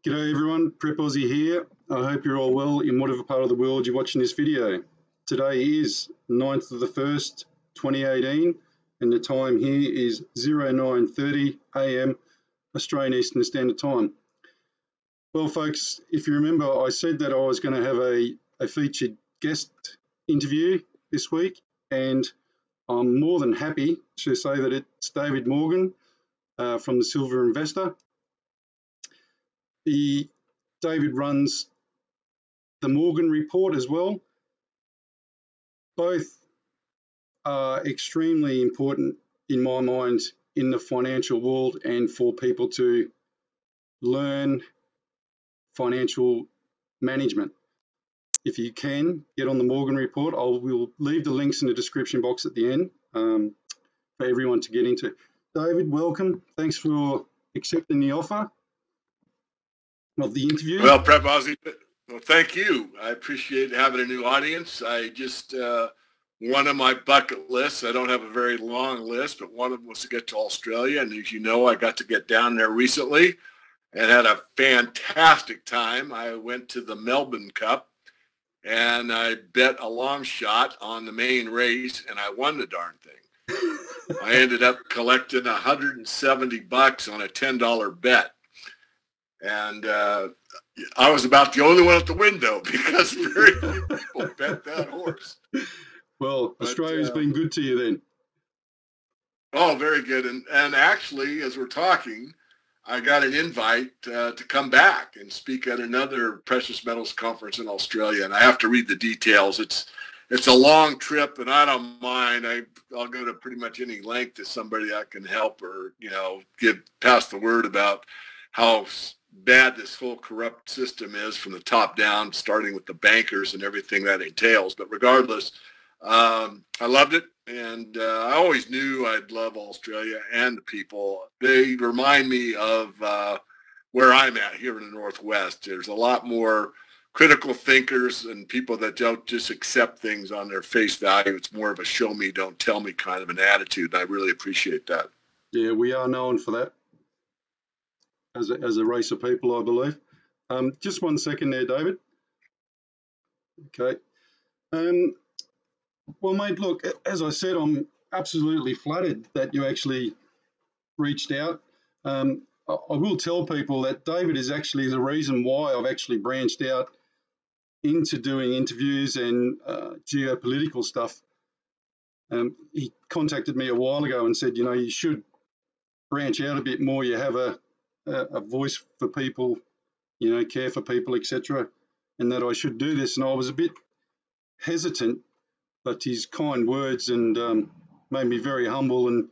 G'day everyone, Prep Aussie here. I hope you're all well in whatever part of the world you're watching this video. Today is 9th of the 1st, 2018, and the time here is 09:30 AM Australian Eastern Standard Time. Well folks, if you remember, I said that I was going to have a featured guest interview this week, and I'm more than happy to say that it's David Morgan from the Silver Investor. David runs the Morgan Report as well. Both are extremely important in my mind in the financial world and for people to learn financial management. If you can, get on the Morgan Report. We'll leave the links in the description box at the end for everyone to get into. David, welcome. Thanks for accepting the offer of the interview. Well, Prep Aussie, well, thank you. I appreciate having a new audience. I just, one of my bucket lists, I don't have a very long list, but one of them was to get to Australia. And as you know, I got to get down there recently and had a fantastic time. I went to the Melbourne Cup and I bet a long shot on the main race and I won the darn thing. I ended up collecting $170 on a $10 bet. And I was about the only one at the window because very few people bet that horse. Well, Australia's been good to you then. Oh, very good. And actually, as we're talking, I got an invite to come back and speak at another precious metals conference in Australia. And I have to read the details. It's a long trip, and I don't mind. I'll go to pretty much any length to somebody I can help or, pass the word about how bad this whole corrupt system is from the top down, starting with the bankers and everything that entails. But regardless, I loved it, and I always knew I'd love Australia and the people. They remind me of where I'm at here in the Northwest. There's a lot more critical thinkers and people that don't just accept things on their face value. It's more of a show me, don't tell me kind of an attitude, and I really appreciate that. Yeah, we are known for that. As a race of people, I believe. Just 1 second there, David. Okay. Well, mate, look, as I said, I'm absolutely flattered that you actually reached out. I will tell people that David is actually the reason why I've actually branched out into doing interviews and geopolitical stuff. He contacted me a while ago and said, you should branch out a bit more. You have a voice for people, care for people, etc., and that I should do this. And I was a bit hesitant, but his kind words and made me very humble, and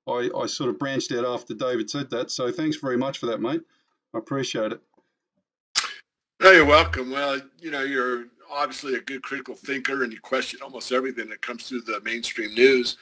I sort of branched out after David said that. So thanks very much for that, mate. I appreciate it. Oh, you're welcome. Well, you're obviously a good critical thinker, and you question almost everything that comes through the mainstream news.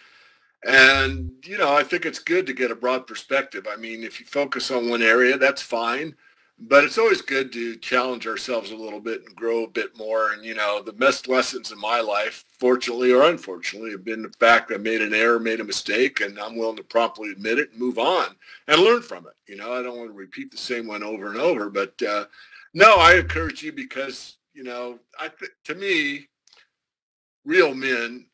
And, I think it's good to get a broad perspective. I mean, if you focus on one area, that's fine. But it's always good to challenge ourselves a little bit and grow a bit more. And, the best lessons in my life, fortunately or unfortunately, have been the fact that I made an error, made a mistake, and I'm willing to promptly admit it and move on and learn from it. I don't want to repeat the same one over and over. But, no, I encourage you because, to me, real men,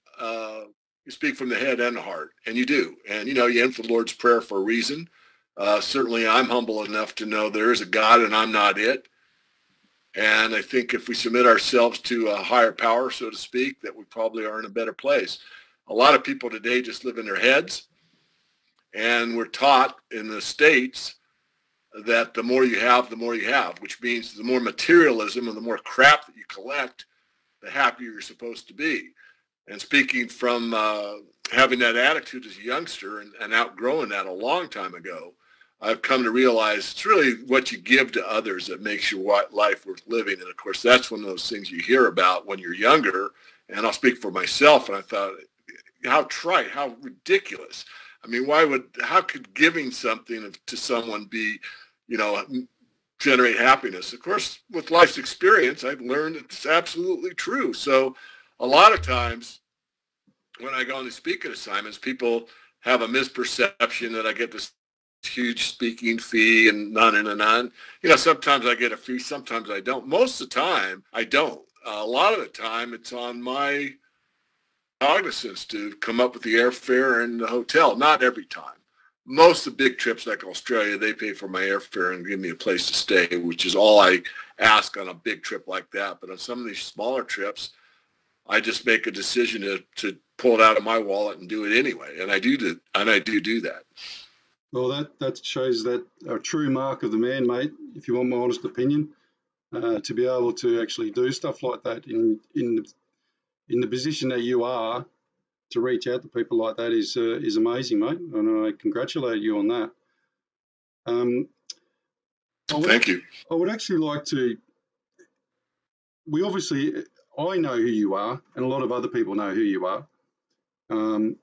you speak from the head and the heart, and you do. And, you end for the Lord's Prayer for a reason. Certainly, I'm humble enough to know there is a God and I'm not it. And I think if we submit ourselves to a higher power, so to speak, that we probably are in a better place. A lot of people today just live in their heads. And we're taught in the States that the more you have, the more you have, which means the more materialism and the more crap that you collect, the happier you're supposed to be. And speaking from having that attitude as a youngster and outgrowing that a long time ago, I've come to realize it's really what you give to others that makes your life worth living. And, of course, that's one of those things you hear about when you're younger. And I'll speak for myself. And I thought, how trite, how ridiculous. I mean, how could giving something to someone be, generate happiness? Of course, with life's experience, I've learned it's absolutely true. So a lot of times when I go on these speaking assignments, people have a misperception that I get this huge speaking fee and none. Sometimes I get a fee, sometimes I don't. Most of the time, I don't. A lot of the time, it's on my cognizance to come up with the airfare and the hotel. Not every time. Most of the big trips like Australia, they pay for my airfare and give me a place to stay, which is all I ask on a big trip like that. But on some of these smaller trips, I just make a decision to pull it out of my wallet and do it anyway. And I do that. Well, that shows that a true mark of the man, mate, if you want my honest opinion, to be able to actually do stuff like that in the position that you are, to reach out to people like that is amazing, mate, and I congratulate you on that. Thank you. I would actually like to. I know who you are, and a lot of other people know who you are, and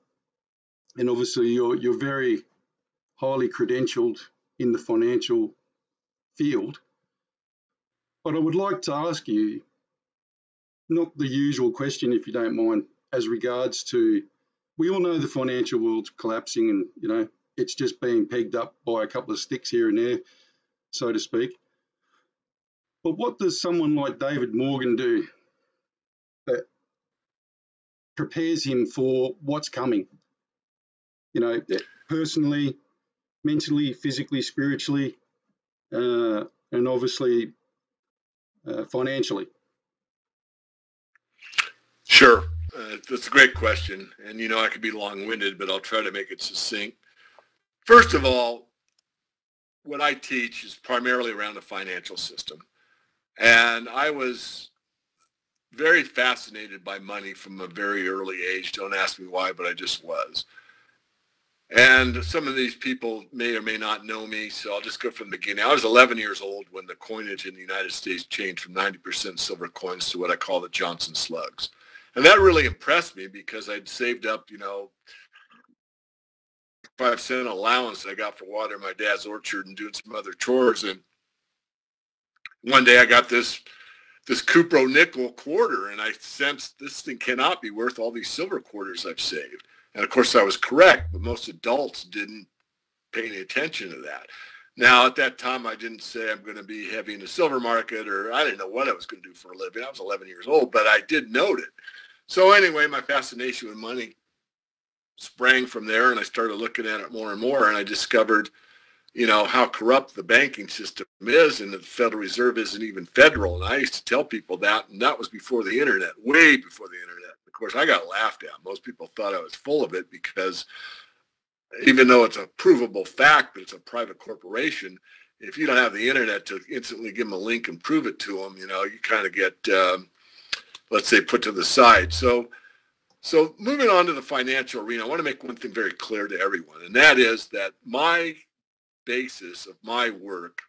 obviously you're very highly credentialed in the financial field. But I would like to ask you, not the usual question, if you don't mind, as regards to, we all know the financial world's collapsing and, it's just being pegged up by a couple of sticks here and there, so to speak. But what does someone like David Morgan do that prepares him for what's coming? Personally, mentally, physically, spiritually, and obviously financially. Sure. That's a great question. And, I could be long-winded, but I'll try to make it succinct. First of all, what I teach is primarily around the financial system. And I was very fascinated by money from a very early age. Don't ask me why, but I just was. And some of these people may or may not know me, so I'll just go from the beginning. I was 11 years old when the coinage in the United States changed from 90% silver coins to what I call the Johnson slugs. And that really impressed me because I'd saved up, 5-cent allowance that I got for water in my dad's orchard and doing some other chores. And one day I got this Cupro nickel quarter, and I sensed this thing cannot be worth all these silver quarters I've saved. And of course I was correct, but most adults didn't pay any attention to that. Now, at that time, I didn't say I'm going to be heavy in the silver market, or I didn't know what I was going to do for a living. I was 11 years old, but I did note it. So anyway, my fascination with money sprang from there, and I started looking at it more and more, and I discovered, how corrupt the banking system is, and the Federal Reserve isn't even federal. And I used to tell people that, and that was before the internet, way before the internet. Of course, I got laughed at. Most people thought I was full of it because even though it's a provable fact that it's a private corporation, if you don't have the internet to instantly give them a link and prove it to them, you kind of get, let's say, put to the side. So moving on to the financial arena, I want to make one thing very clear to everyone, and that is that my basis of my work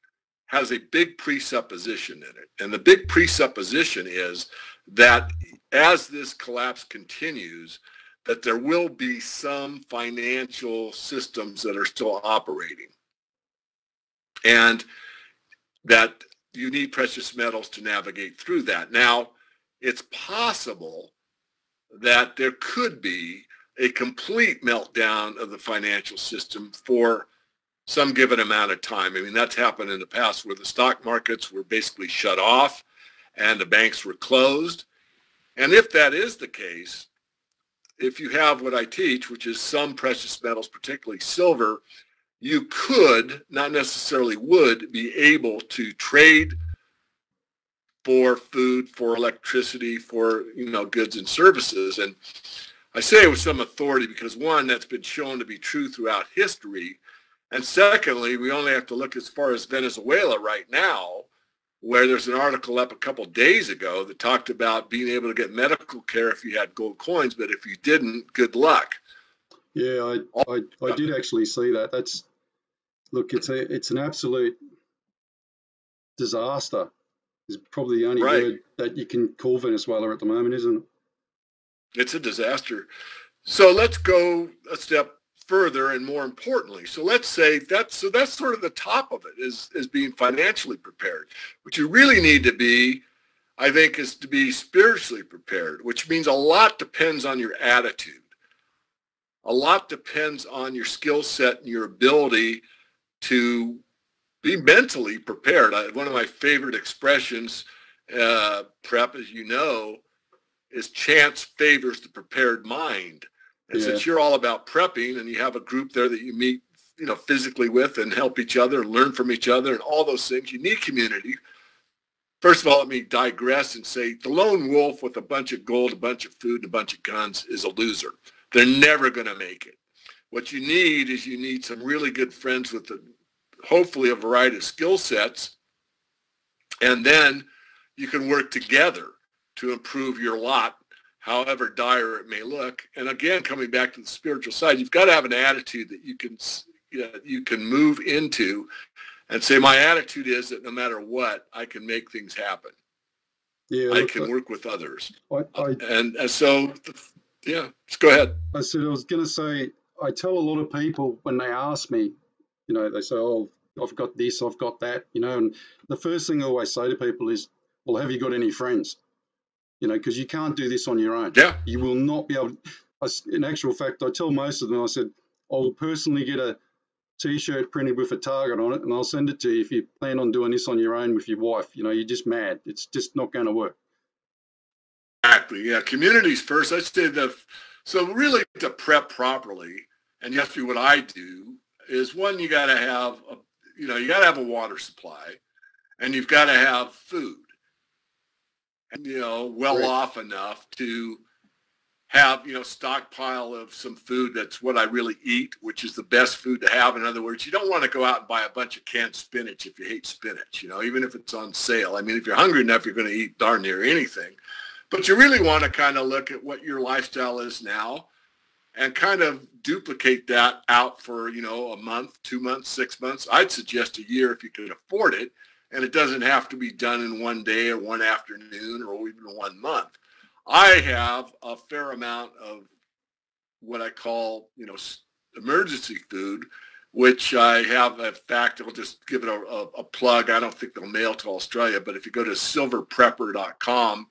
has a big presupposition in it. And the big presupposition is that as this collapse continues, that there will be some financial systems that are still operating, and that you need precious metals to navigate through that. Now, it's possible that there could be a complete meltdown of the financial system for some given amount of time. I mean, that's happened in the past where the stock markets were basically shut off and the banks were closed. And if that is the case, if you have what I teach, which is some precious metals, particularly silver, you could, not necessarily would, be able to trade for food, for electricity, for, goods and services. And I say it with some authority because, one, that's been shown to be true throughout history. And secondly, we only have to look as far as Venezuela right now, where there's an article up a couple days ago that talked about being able to get medical care if you had gold coins, but if you didn't, good luck. Yeah, I did actually see that. It's an absolute disaster. Is probably the only word that you can call Venezuela at the moment, isn't it? It's a disaster. So let's go a step further, and more importantly, so let's say that's sort of the top of it is being financially prepared. What you really need to be, I think, is to be spiritually prepared, which means a lot depends on your attitude. A lot depends on your skill set and your ability to be mentally prepared. One of my favorite expressions, prep, as you know, is chance favors the prepared mind. And since you're all about prepping and you have a group there that you meet, physically with and help each other and learn from each other and all those things, you need community. First of all, let me digress and say the lone wolf with a bunch of gold, a bunch of food, and a bunch of guns is a loser. They're never going to make it. What you need some really good friends with hopefully a variety of skill sets, and then you can work together to improve your lot, however dire it may look. And again, coming back to the spiritual side, you've got to have an attitude that you can move into and say, my attitude is that no matter what, I can make things happen. I can work with others. And so, just go ahead. I said, I was going to say, I tell a lot of people when they ask me, they say, oh, I've got this, I've got that, and the first thing I always say to people is, well, have you got any friends? Because you can't do this on your own. Yeah. You will not be able to. In actual fact, I tell most of them, I said, I'll personally get a T-shirt printed with a target on it, and I'll send it to you if you plan on doing this on your own with your wife. You're just mad. It's just not going to work. Exactly. Yeah. Communities first. I say so really to prep properly, and you have to do what I do, is one, you got to have a water supply, and you've got to have food, and off enough to have stockpile of some food that's what I really eat, which is the best food to have. In other words, you don't want to go out and buy a bunch of canned spinach if you hate spinach, even if it's on sale. I mean, if you're hungry enough, you're going to eat darn near anything. But you really want to kind of look at what your lifestyle is now and kind of duplicate that out for, a month, 2 months, 6 months. I'd suggest a year if you can afford it. And it doesn't have to be done in one day or one afternoon or even 1 month. I have a fair amount of what I call, emergency food, which I have, in fact, I'll just give it a plug. I don't think they'll mail to Australia, but if you go to silverprepper.com,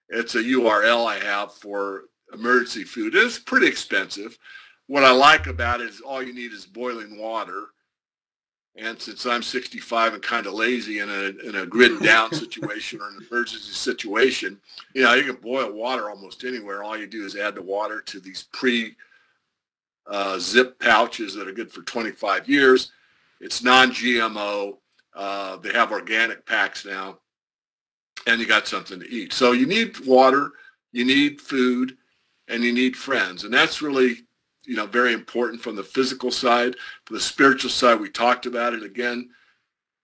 it's a URL I have for emergency food. It's pretty expensive. What I like about it is all you need is boiling water. And since I'm 65 and kind of lazy in a grid down situation or an emergency situation, you can boil water almost anywhere. All you do is add the water to these zip pouches that are good for 25 years. It's non-GMO. They have organic packs now, and you got something to eat. So you need water, you need food, and you need friends. And that's really very important from the physical side. For the spiritual side, we talked about it again.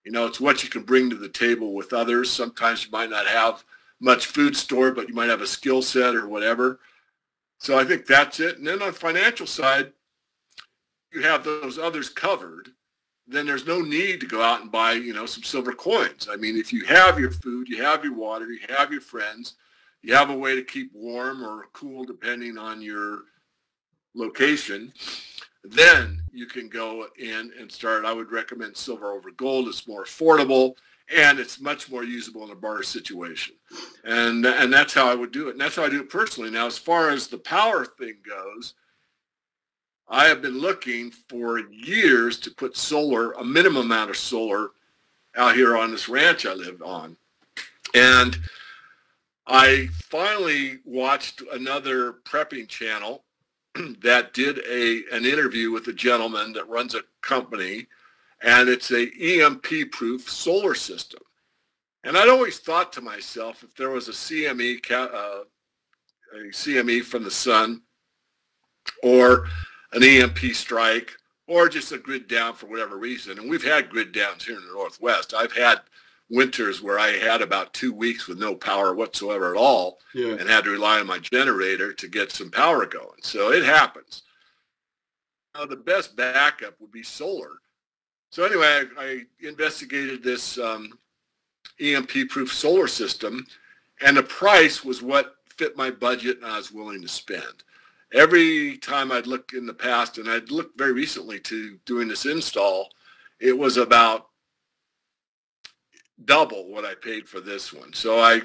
It's what you can bring to the table with others. Sometimes you might not have much food stored, but you might have a skill set or whatever. So I think that's it. And then on the financial side, you have those others covered. Then there's no need to go out and buy, some silver coins. I mean, if you have your food, you have your water, you have your friends, you have a way to keep warm or cool depending on your location, then you can go in and start. I would recommend silver over gold. It's more affordable and it's much more usable in a barter situation. And that's how I would do it. And that's how I do it personally. Now, as far as the power thing goes, I have been looking for years to put solar, a minimum amount of solar out here on this ranch I live on. And I finally watched another prepping channel that did an interview with a gentleman that runs a company, and it's a EMP-proof solar system. And I'd always thought to myself, if there was a CME from the sun, or an EMP strike, or just a grid down for whatever reason, and we've had grid downs here in the Northwest. I've had winters where I had about 2 weeks with no power whatsoever at all, and had to rely on my generator to get some power going. So it happens. Now, the best backup would be solar. So anyway, I investigated this EMP-proof solar system, and the price was what fit my budget and I was willing to spend. Every time I'd look in the past, and I'd looked very recently to doing this install, it was about double what I paid for this one. So I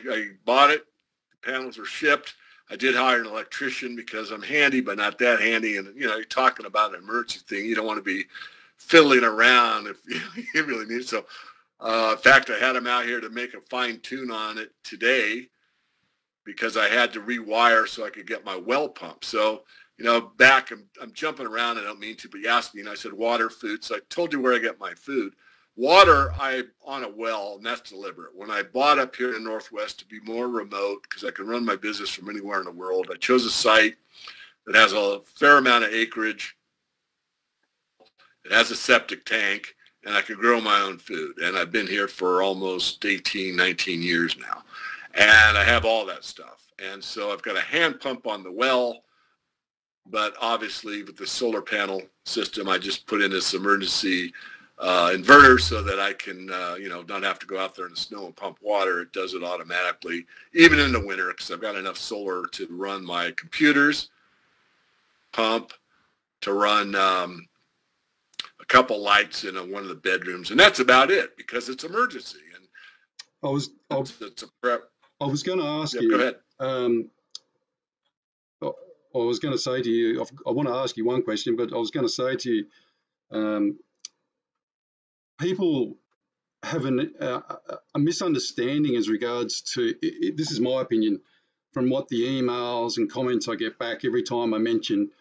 bought it. The panels were shipped. I did hire an electrician because I'm handy, but not that handy. And, you're talking about an emergency thing. You don't want to be fiddling around if you really need it. So, in fact, I had them out here to make a fine tune on it today because I had to rewire so I could get my well pump. So, I'm jumping around. I don't mean to, but you asked me, and I said water, food. So I told you where I get my food. Water, I on a well, and that's deliberate. When I bought up here in the Northwest to be more remote, because I can run my business from anywhere in the world, I chose a site that has a fair amount of acreage. It has a septic tank, and I can grow my own food. And I've been here for almost 18, 19 years now. And I have all that stuff. And so I've got a hand pump on the well, but obviously with the solar panel system, I just put in this emergency inverter so that I can, not have to go out there in the snow and pump water. It does it automatically, even in the winter, because I've got enough solar to run my computers, pump, to run a couple lights in one of the bedrooms, and that's about it because it's emergency. And it's a prep. I was going to ask you. Go ahead. I was going to say to you, I want to ask you one question, but I was going to say to you, people have a misunderstanding as regards to, this is my opinion, from what the emails and comments I get back every time I mention,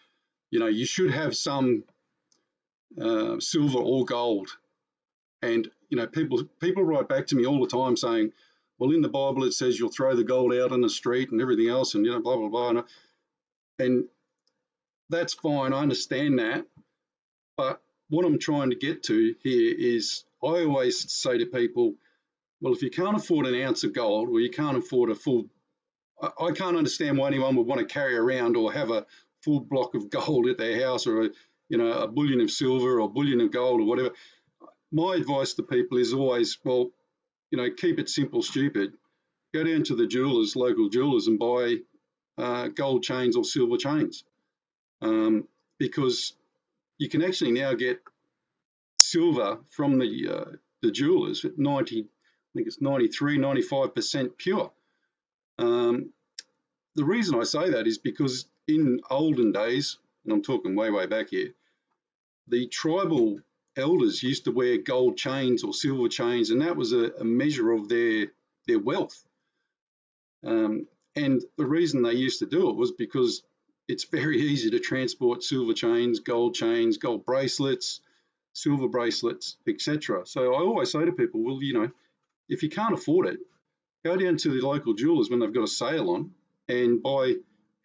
you should have some silver or gold. And, people write back to me all the time saying, well, in the Bible, it says you'll throw the gold out on the street and everything else and, blah, blah, blah. And that's fine. I understand that. But what I'm trying to get to here is I always say to people, well, if you can't afford an ounce of gold or you can't afford a full, I can't understand why anyone would want to carry around or have a full block of gold at their house or, a bullion of silver or bullion of gold or whatever. My advice to people is always, well, keep it simple, stupid. Go down to the jewelers, local jewelers, and buy gold chains or silver chains, because you can actually now get silver from the jewelers at 93, 95% pure. The reason I say that is because in olden days, and I'm talking way, way back here, the tribal elders used to wear gold chains or silver chains, and that was a measure of their wealth. And the reason they used to do it was because it's very easy to transport silver chains, gold bracelets, silver bracelets, etc. So I always say to people, well, if you can't afford it, go down to the local jewelers when they've got a sale on and buy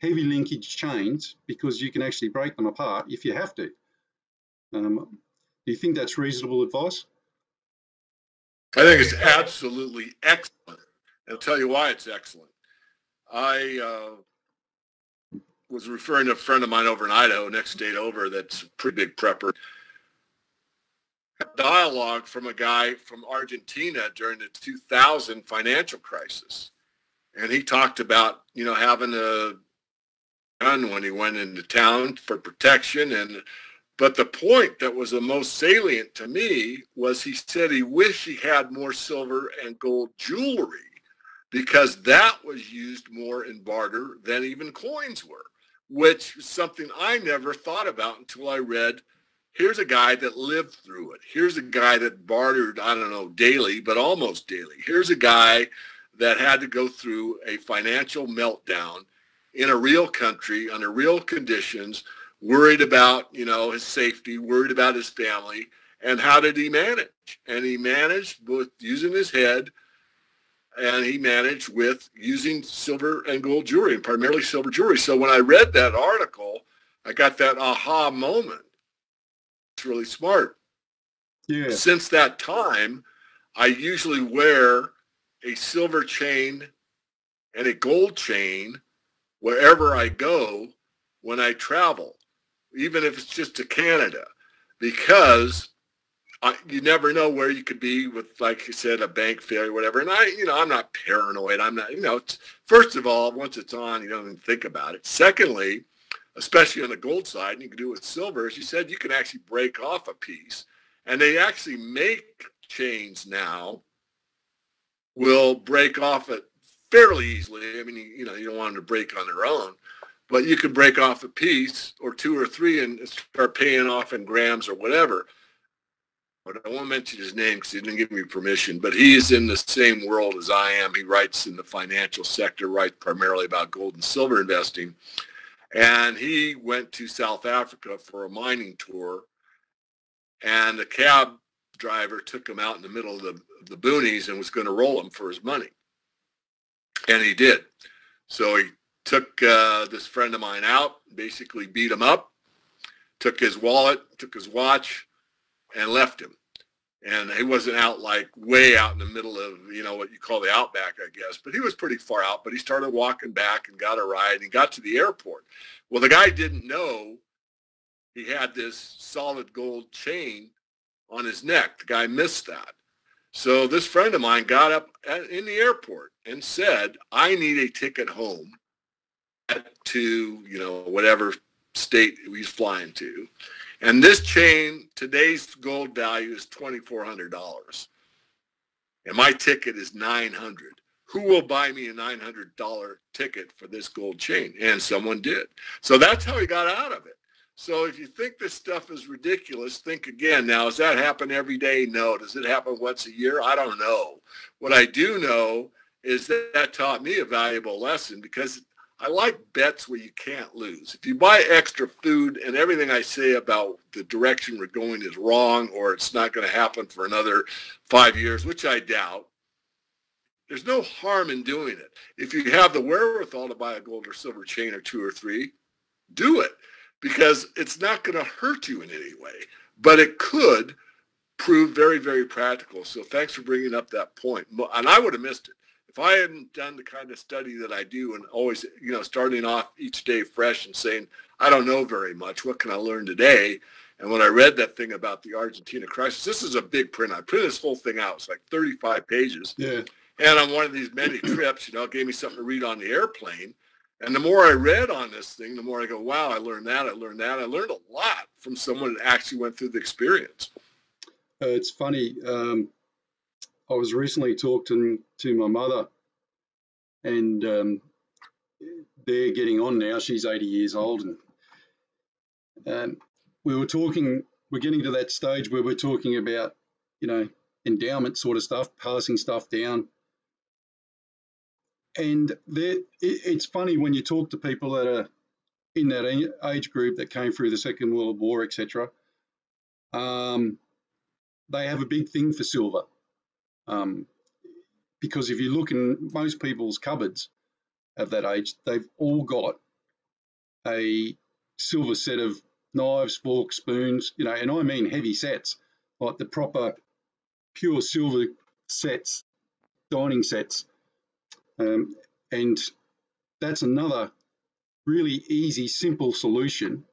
heavy linkage chains, because you can actually break them apart if you have to. Do you think that's reasonable advice? I think it's absolutely excellent. I'll tell you why it's excellent. I was referring to a friend of mine over in Idaho, next state over, that's a pretty big prepper. Dialogue from a guy from Argentina during the 2000 financial crisis. And he talked about, having a gun when he went into town for protection. But the point that was the most salient to me was he said he wished he had more silver and gold jewelry because that was used more in barter than even coins were, which is something I never thought about until I read, here's a guy that lived through it. Here's a guy that bartered, I don't know, daily, but almost daily. Here's a guy that had to go through a financial meltdown in a real country under real conditions, worried about, his safety, worried about his family, and how did he manage? And he managed with using his head, and he managed with using silver and gold jewelry, and primarily silver jewelry. So when I read that article, I got that aha moment. It's really smart. Yeah. Since that time, I usually wear a silver chain and a gold chain wherever I go when I travel, even if it's just to Canada, because you never know where you could be with, like you said, a bank failure or whatever. And I'm not paranoid. I'm not, first of all, once it's on, you don't even think about it. Secondly, especially on the gold side, and you can do it with silver, as you said, you can actually break off a piece. And they actually make chains now, will break off it fairly easily. I mean, you don't want them to break on their own, but you could break off a piece or two or three and start paying off in grams or whatever. I won't mention his name because he didn't give me permission, but he is in the same world as I am. He writes in the financial sector, writes primarily about gold and silver investing. And he went to South Africa for a mining tour, and the cab driver took him out in the middle of the boonies and was going to roll him for his money. And he did. So he took this friend of mine out, basically beat him up, took his wallet, took his watch, and left him. And he wasn't out like way out in the middle of, what you call the outback, I guess. But he was pretty far out. But he started walking back and got a ride and got to the airport. Well, the guy didn't know he had this solid gold chain on his neck. The guy missed that. So this friend of mine got up in the airport and said, I need a ticket home to, whatever state he's flying to. And this chain, today's gold value is $2,400. And my ticket is $900. Who will buy me a $900 ticket for this gold chain? And someone did. So that's how he got out of it. So if you think this stuff is ridiculous, think again. Now, does that happen every day? No. Does it happen once a year? I don't know. What I do know is that taught me a valuable lesson, because I like bets where you can't lose. If you buy extra food and everything I say about the direction we're going is wrong, or it's not going to happen for another 5 years, which I doubt, there's no harm in doing it. If you have the wherewithal to buy a gold or silver chain or 2 or 3, do it, because it's not going to hurt you in any way, but it could prove very, very practical. So thanks for bringing up that point. And I would have missed it. If I hadn't done the kind of study that I do, and always, starting off each day fresh and saying, I don't know very much, what can I learn today? And when I read that thing about the Argentina crisis, this is a big print. I printed this whole thing out. It's like 35 pages. Yeah. And on one of these many trips, it gave me something to read on the airplane. And the more I read on this thing, the more I go, wow, I learned that. I learned a lot from someone that actually went through the experience. It's funny. I was recently talking to my mother, and they're getting on now. She's 80 years old. And we're getting to that stage where we're talking about, endowment sort of stuff, passing stuff down. And it's funny when you talk to people that are in that age group that came through the Second World War, etc. They have a big thing for silver, because if you look in most people's cupboards of that age, they've all got a silver set of knives, forks, spoons, and I mean heavy sets, like the proper pure silver sets, dining sets. And that's another really easy, simple solution,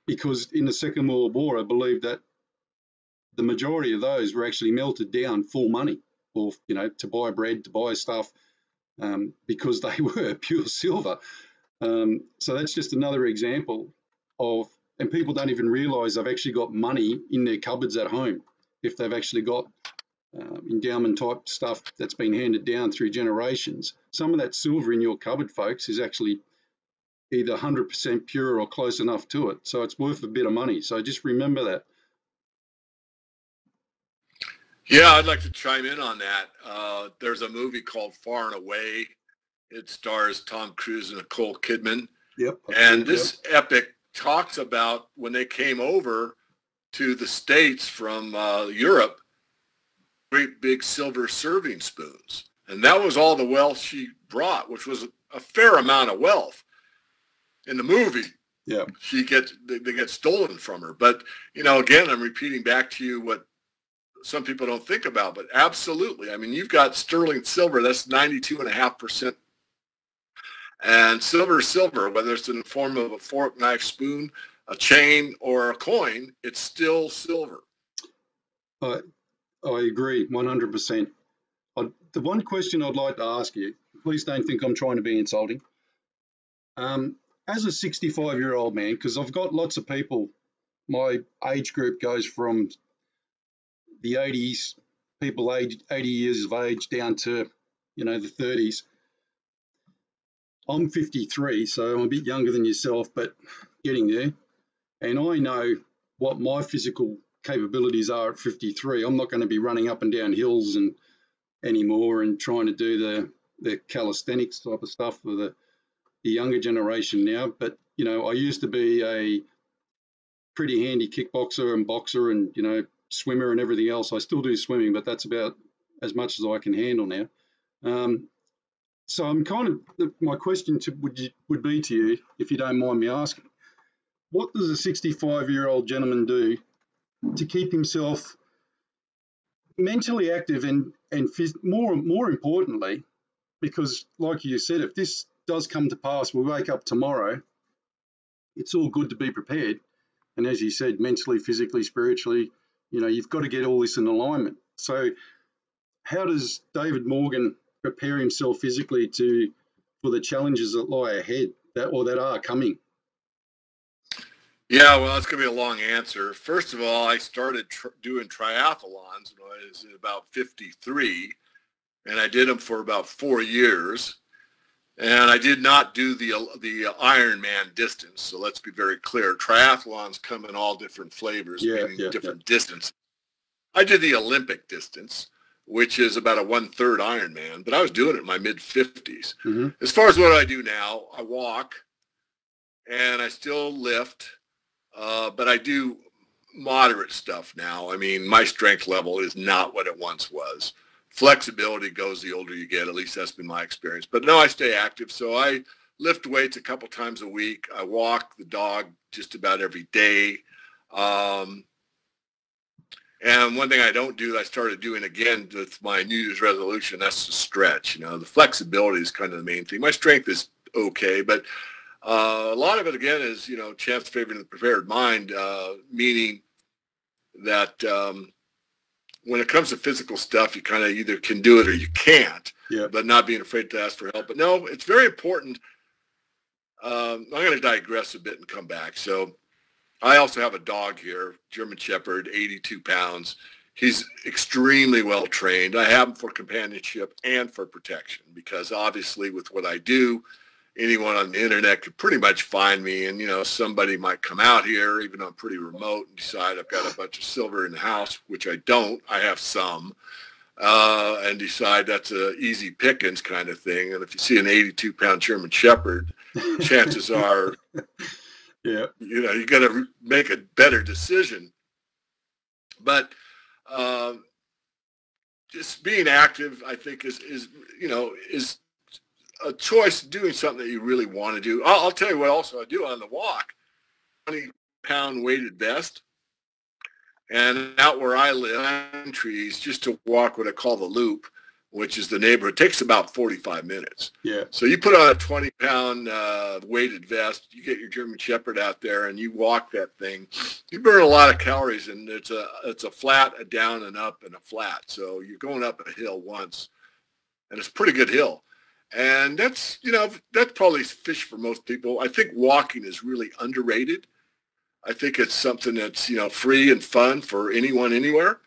because in the Second World War, I believe that the majority of those were actually melted down for money, or to buy bread, to buy stuff, because they were pure silver. So that's just another example of, and people don't even realise they've actually got money in their cupboards at home if they've actually got endowment type stuff that's been handed down through generations. Some of that silver in your cupboard, folks, is actually either 100% pure or close enough to it. So it's worth a bit of money. So just remember that. Yeah, I'd like to chime in on that. There's a movie called Far and Away. It stars Tom Cruise and Nicole Kidman. Yep. And this epic talks about when they came over to the States from Europe, great big silver serving spoons. And that was all the wealth she brought, which was a fair amount of wealth. In the movie, yeah, they get stolen from her. But, again, I'm repeating back to you what some people don't think about, but absolutely. I mean, you've got sterling silver, that's 92.5%. And silver, whether it's in the form of a fork, knife, spoon, a chain, or a coin, it's still silver. I agree 100%. The one question I'd like to ask you, please don't think I'm trying to be insulting. As a 65-year-old man, because I've got lots of people, my age group goes from the 80s, people age 80 years of age down to, the 30s. I'm 53, so I'm a bit younger than yourself, but getting there. And I know what my physical capabilities are at 53. I'm not going to be running up and down hills and anymore and trying to do the calisthenics type of stuff for the younger generation now. But, I used to be a pretty handy kickboxer and boxer and, swimmer and everything else. I still do swimming, but that's about as much as I can handle now. So I'm my question would be to you, if you don't mind me asking, what does a 65-year-old gentleman do to keep himself mentally active and more importantly, because like you said, if this does come to pass, we wake up tomorrow, it's all good to be prepared. And as you said, mentally, physically, spiritually, you've got to get all this in alignment. So how does David Morgan prepare himself physically for the challenges that lie ahead that are coming? Yeah, well, it's going to be a long answer. First of all, I started doing triathlons when I was about 53, and I did them for about 4 years. And I did not do the Ironman distance. So let's be very clear. Triathlons come in all different flavors, meaning different distances. I did the Olympic distance, which is about a 1/3 Ironman, but I was doing it in my mid-50s. Mm-hmm. As far as what I do now, I walk and I still lift, but I do moderate stuff now. I mean, my strength level is not what it once was. Flexibility goes the older you get. At least that's been my experience. But no, I stay active. So I lift weights a couple times a week. I walk the dog just about every day. And one thing I don't do, I started doing again with my New Year's resolution, that's the stretch. The flexibility is kind of the main thing. My strength is okay, but a lot of it, again, is, chance favoring the prepared mind, meaning that when it comes to physical stuff, you kind of either can do it or you can't, but not being afraid to ask for help. But no, it's very important. I'm going to digress a bit and come back. So I also have a dog here, German Shepherd, 82 pounds. He's extremely well trained. I have him for companionship and for protection because obviously with what I do, anyone on the internet could pretty much find me, and somebody might come out here, even though I'm pretty remote, and decide I've got a bunch of silver in the house, which I don't. I have some, and decide that's a easy pickings kind of thing. And if you see an 82-pound German Shepherd, chances are, you got to make a better decision. But just being active, I think, is a choice, doing something that you really want to do. I'll tell you what also I do on the walk. 20-pound weighted vest. And out where I live, trees, just to walk what I call the loop, which is the neighborhood, takes about 45 minutes. Yeah. So you put on a 20-pound weighted vest, you get your German Shepherd out there, and you walk that thing. You burn a lot of calories, and it's a flat, a down, and up, and a flat. So you're going up a hill once, and it's a pretty good hill. And that's probably fish for most people. I think walking is really underrated. I think it's something that's, free and fun for anyone, anywhere.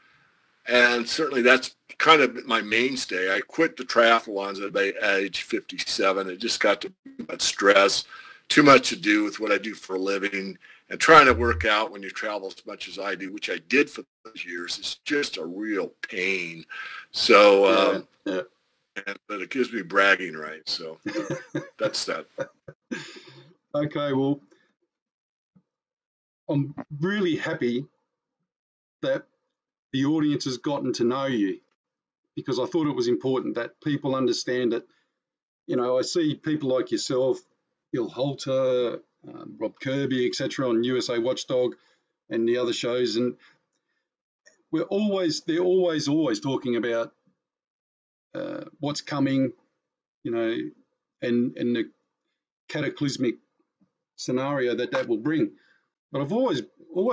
And certainly that's kind of my mainstay. I quit the triathlons at age 57. It just got to be much stress, too much to do with what I do for a living. And trying to work out when you travel as much as I do, which I did for those years, is just a real pain. So, but it gives me bragging rights. So that's that. Okay, well, I'm really happy that the audience has gotten to know you, because I thought it was important that people understand that, I see people like yourself, Bill Holter, Rob Kirby, etc., on USA Watchdog and the other shows, and they're always talking about what's coming, and the cataclysmic scenario that will bring. But I've always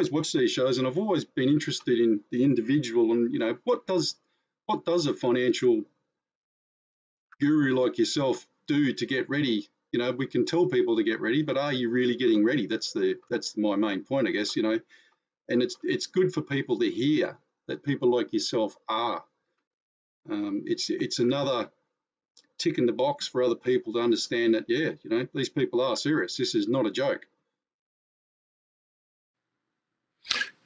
watched these shows, and I've always been interested in the individual, and what does a financial guru like yourself do to get ready? We can tell people to get ready, but are you really getting ready? That's my main point, I guess. And it's good for people to hear that people like yourself are. It's another tick in the box for other people to understand that, these people are serious. This is not a joke.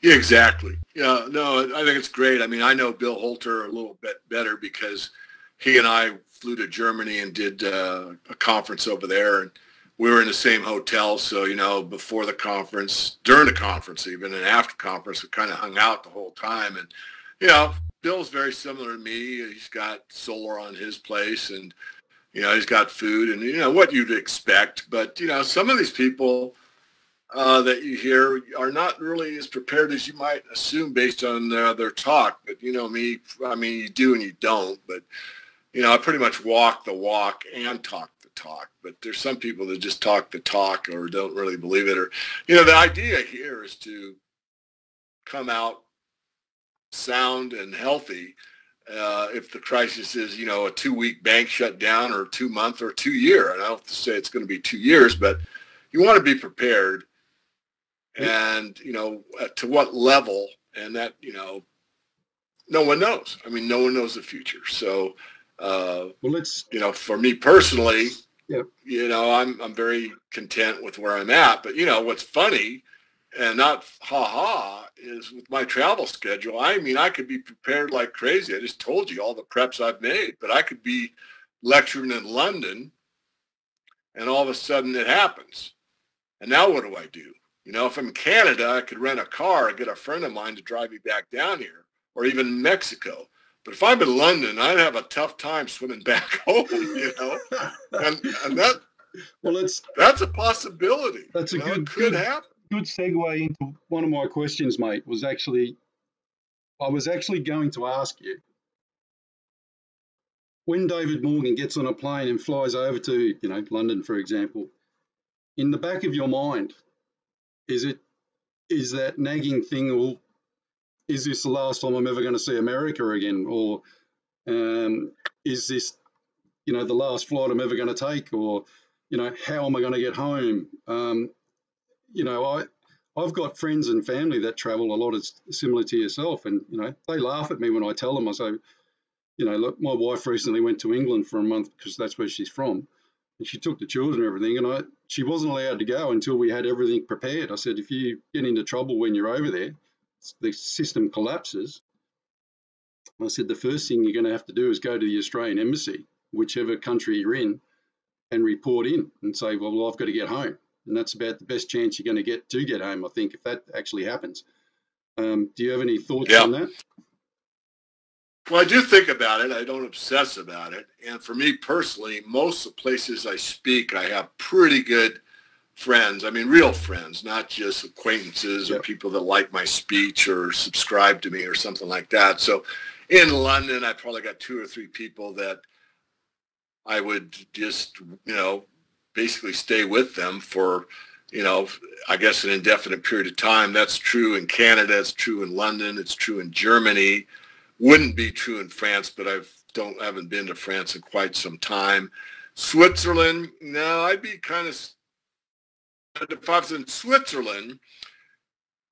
Yeah, exactly. Yeah, no, I think it's great. I mean, I know Bill Holter a little bit better because he and I flew to Germany and did a conference over there, and we were in the same hotel. So, before the conference, during the conference, even and after conference, we kind of hung out the whole time. And you know, Bill's very similar to me. He's got solar on his place, and he's got food, and what you'd expect. But some of these people that you hear are not really as prepared as you might assume based on their talk. But me, I mean, you do and you don't. But I pretty much walk the walk and talk the talk. But there's some people that just talk the talk or don't really believe it. Or the idea here is to come out sound and healthy. If the crisis is, a 2-week bank shutdown or 2-month or 2-year, and I don't have to say it's going to be 2 years, but you want to be prepared. And to what level, and that no one knows. I mean, no one knows the future. So for me personally, yeah. I'm very content with where I'm at. But what's funny and not is with my travel schedule. I mean, I could be prepared like crazy. I just told you all the preps I've made, but I could be lecturing in London and all of a sudden it happens. And now what do I do? If I'm in Canada, I could rent a car and get a friend of mine to drive me back down here, or even Mexico. But if I'm in London, I'd have a tough time swimming back home, and that's a possibility. That's a could happen. Good segue into one of my questions, mate. I was actually going to ask you, when David Morgan gets on a plane and flies over to London, for example, in the back of your mind, is that nagging thing, or is this the last time I'm ever going to see America again, or is this the last flight I'm ever going to take, or how am I going to get home? I've got friends and family that travel a lot, as similar to yourself, and they laugh at me when I tell them. I say, look, my wife recently went to England for a month because that's where she's from, and she took the children and everything, and she wasn't allowed to go until we had everything prepared. I said, if you get into trouble when you're over there, the system collapses. I said, the first thing you're going to have to do is go to the Australian embassy, whichever country you're in, and report in and say, well, I've got to get home. And that's about the best chance you're going to get home, I think, if that actually happens. Do you have any thoughts on that? Well, I do think about it. I don't obsess about it. And for me personally, most of the places I speak, I have pretty good friends. I mean, real friends, not just acquaintances or people that like my speech or subscribe to me or something like that. So in London, I probably got 2 or 3 people that I would just, basically stay with them for, I guess an indefinite period of time. That's true in Canada. It's true in London. It's true in Germany. Wouldn't be true in France, but haven't been to France in quite some time. Switzerland, no, I'd be kind of, if I was in Switzerland,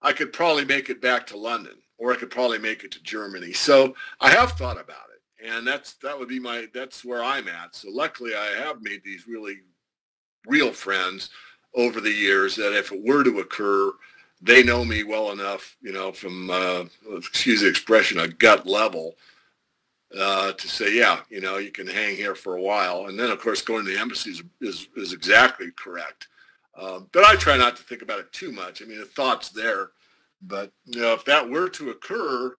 I could probably make it back to London, or I could probably make it to Germany. So I have thought about it, and that's where I'm at. So luckily I have made these really real friends over the years that if it were to occur, they know me well enough, from, excuse the expression, a gut level, to say, yeah, you can hang here for a while. And then, of course, going to the embassy is exactly correct. But I try not to think about it too much. I mean, the thought's there. But, if that were to occur,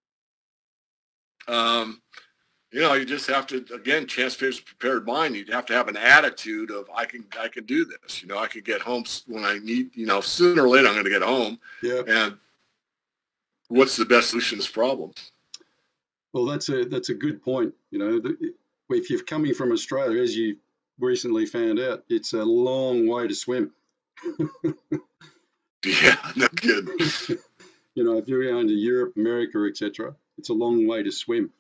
you just have to, again, chance favors prepared mind. You'd have to have an attitude of, I can do this. I can get home when I need, sooner or later I'm going to get home. Yeah. And what's the best solution to this problem? Well, that's a good point. If you're coming from Australia, as you recently found out, it's a long way to swim. Yeah, no kidding. If you're going to Europe, America, etc., it's a long way to swim.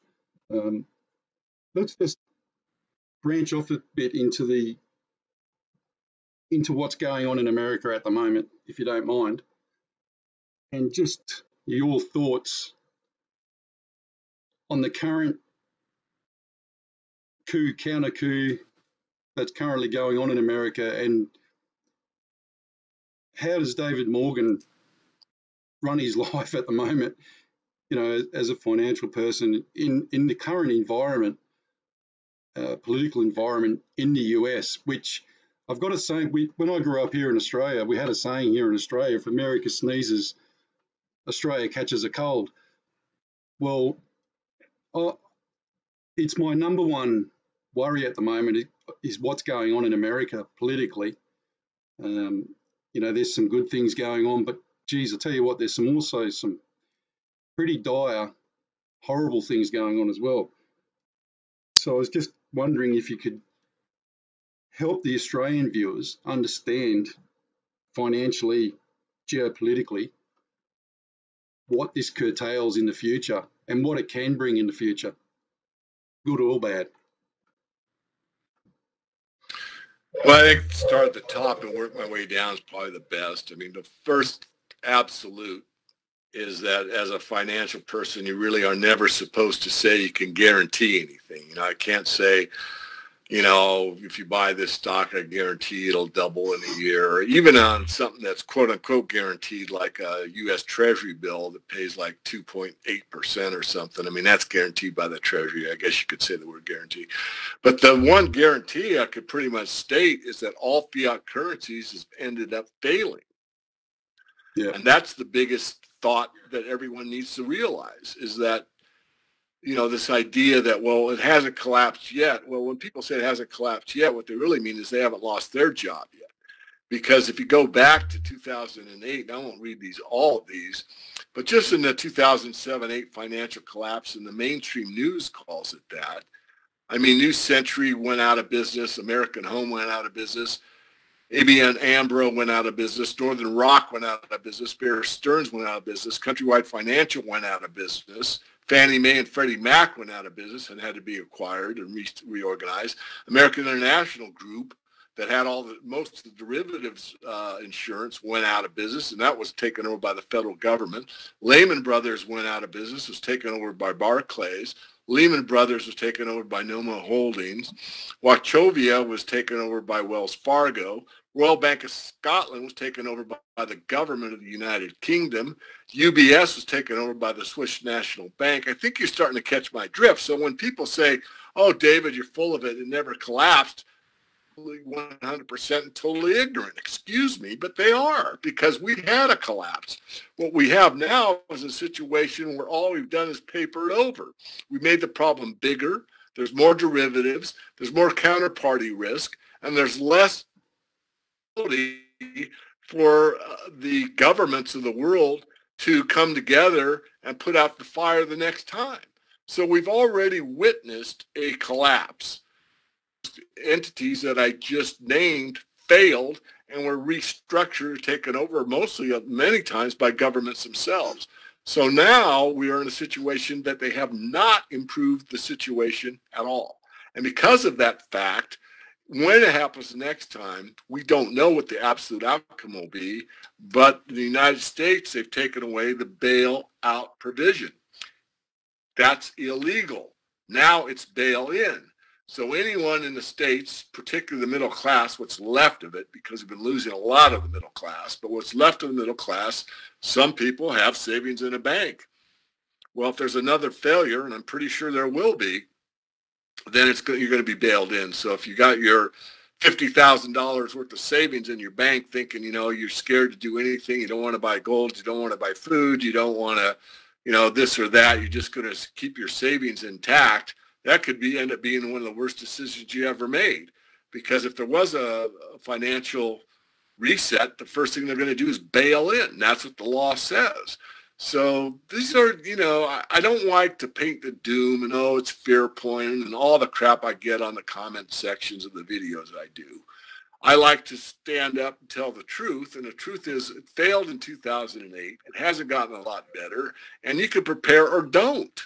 Let's just branch off a bit into what's going on in America at the moment, if you don't mind, and just your thoughts on the current counter coup that's currently going on in America, and how does David Morgan run his life at the moment, as a financial person in the current environment, political environment in the US, which I've got to say, when I grew up here in Australia, we had a saying here in Australia: if America sneezes, Australia catches a cold. Well, it's my number one worry at the moment is what's going on in America politically. There's some good things going on, but geez, I tell you what, there's also some pretty dire, horrible things going on as well. So I was just wondering if you could help the Australian viewers understand financially, geopolitically, what this curtails in the future and what it can bring in the future, good or bad. Well, I think start at the top and work my way down is probably the best. I mean, the first absolute is that as a financial person, you really are never supposed to say you can guarantee anything. I can't say, if you buy this stock, I guarantee it'll double in a year, or even on something that's quote unquote guaranteed, like a U.S. Treasury bill that pays like 2.8% or something. I mean, that's guaranteed by the Treasury. I guess you could say the word guarantee. But the one guarantee I could pretty much state is that all fiat currencies has ended up failing. Yeah. And that's the biggest thought that everyone needs to realize, is that this idea that, well, it hasn't collapsed yet. Well, when people say it hasn't collapsed yet, what they really mean is they haven't lost their job yet. Because if you go back to 2008, and I won't read all of these, but just in the 2007-8 financial collapse, and the mainstream news calls it that. I mean, New Century went out of business. American Home went out of business. ABN AMRO went out of business. Northern Rock went out of business. Bear Stearns went out of business. Countrywide Financial went out of business. Fannie Mae and Freddie Mac went out of business and had to be acquired and reorganized. American International Group, that had most of the derivatives insurance, went out of business, and that was taken over by the federal government. Lehman Brothers went out of business, was taken over by Barclays. Lehman Brothers was taken over by Noma Holdings. Wachovia was taken over by Wells Fargo. Royal Bank of Scotland was taken over by the government of the United Kingdom. UBS was taken over by the Swiss National Bank. I think you're starting to catch my drift. So when people say, oh, David, you're full of it, it never collapsed, 100% totally ignorant. Excuse me, but they are, because we had a collapse. What we have now is a situation where all we've done is paper it over. We made the problem bigger. There's more derivatives. There's more counterparty risk, and there's less ability for the governments of the world to come together and put out the fire the next time. So we've already witnessed a collapse. Entities that I just named failed and were restructured, taken over many times by governments themselves. So now we are in a situation that they have not improved the situation at all. And because of that fact, when it happens next time, we don't know what the absolute outcome will be, but in the United States, they've taken away the bailout provision. That's illegal. Now it's bail in. So anyone in the States, particularly the middle class, what's left of it, because we've been losing a lot of the middle class, but what's left of the middle class, some people have savings in a bank. Well, if there's another failure, and I'm pretty sure there will be, then you're going to be bailed in. So if you got your $50,000 worth of savings in your bank thinking, you're scared to do anything, you don't want to buy gold, you don't want to buy food, you don't want to, this or that, you're just going to keep your savings intact, that could end up being one of the worst decisions you ever made. Because if there was a financial reset, the first thing they're going to do is bail in. That's what the law says. So these are, I don't like to paint the doom and, it's fear porn and all the crap I get on the comment sections of the videos I do. I like to stand up and tell the truth. And the truth is it failed in 2008. It hasn't gotten a lot better. And you can prepare or don't.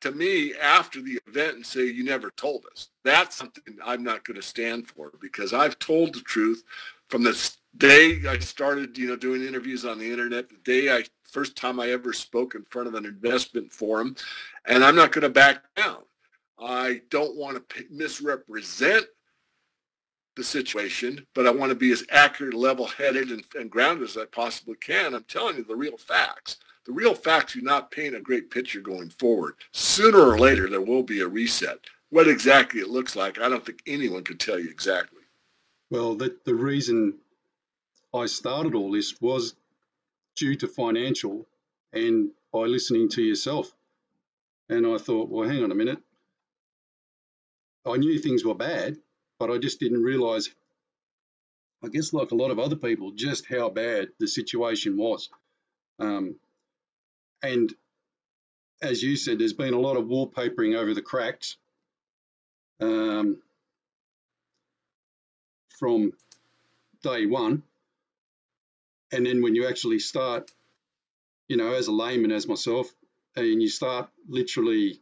To me, after the event and say, you never told us. That's something I'm not going to stand for, because I've told the truth from the day I started, doing interviews on the internet, the first time I ever spoke in front of an investment forum, and I'm not going to back down. I don't want to misrepresent the situation, but I want to be as accurate, level-headed, and grounded as I possibly can. I'm telling you the real facts. The real facts do not paint a great picture going forward. Sooner or later, there will be a reset. What exactly it looks like, I don't think anyone could tell you exactly. Well, the reason I started all this was due to financial and by listening to yourself. And I thought, well, hang on a minute. I knew things were bad, but I just didn't realize, I guess like a lot of other people, just how bad the situation was. And as you said, there's been a lot of wallpapering over the cracks from day one. And then when you actually start, as a layman, as myself, and you start literally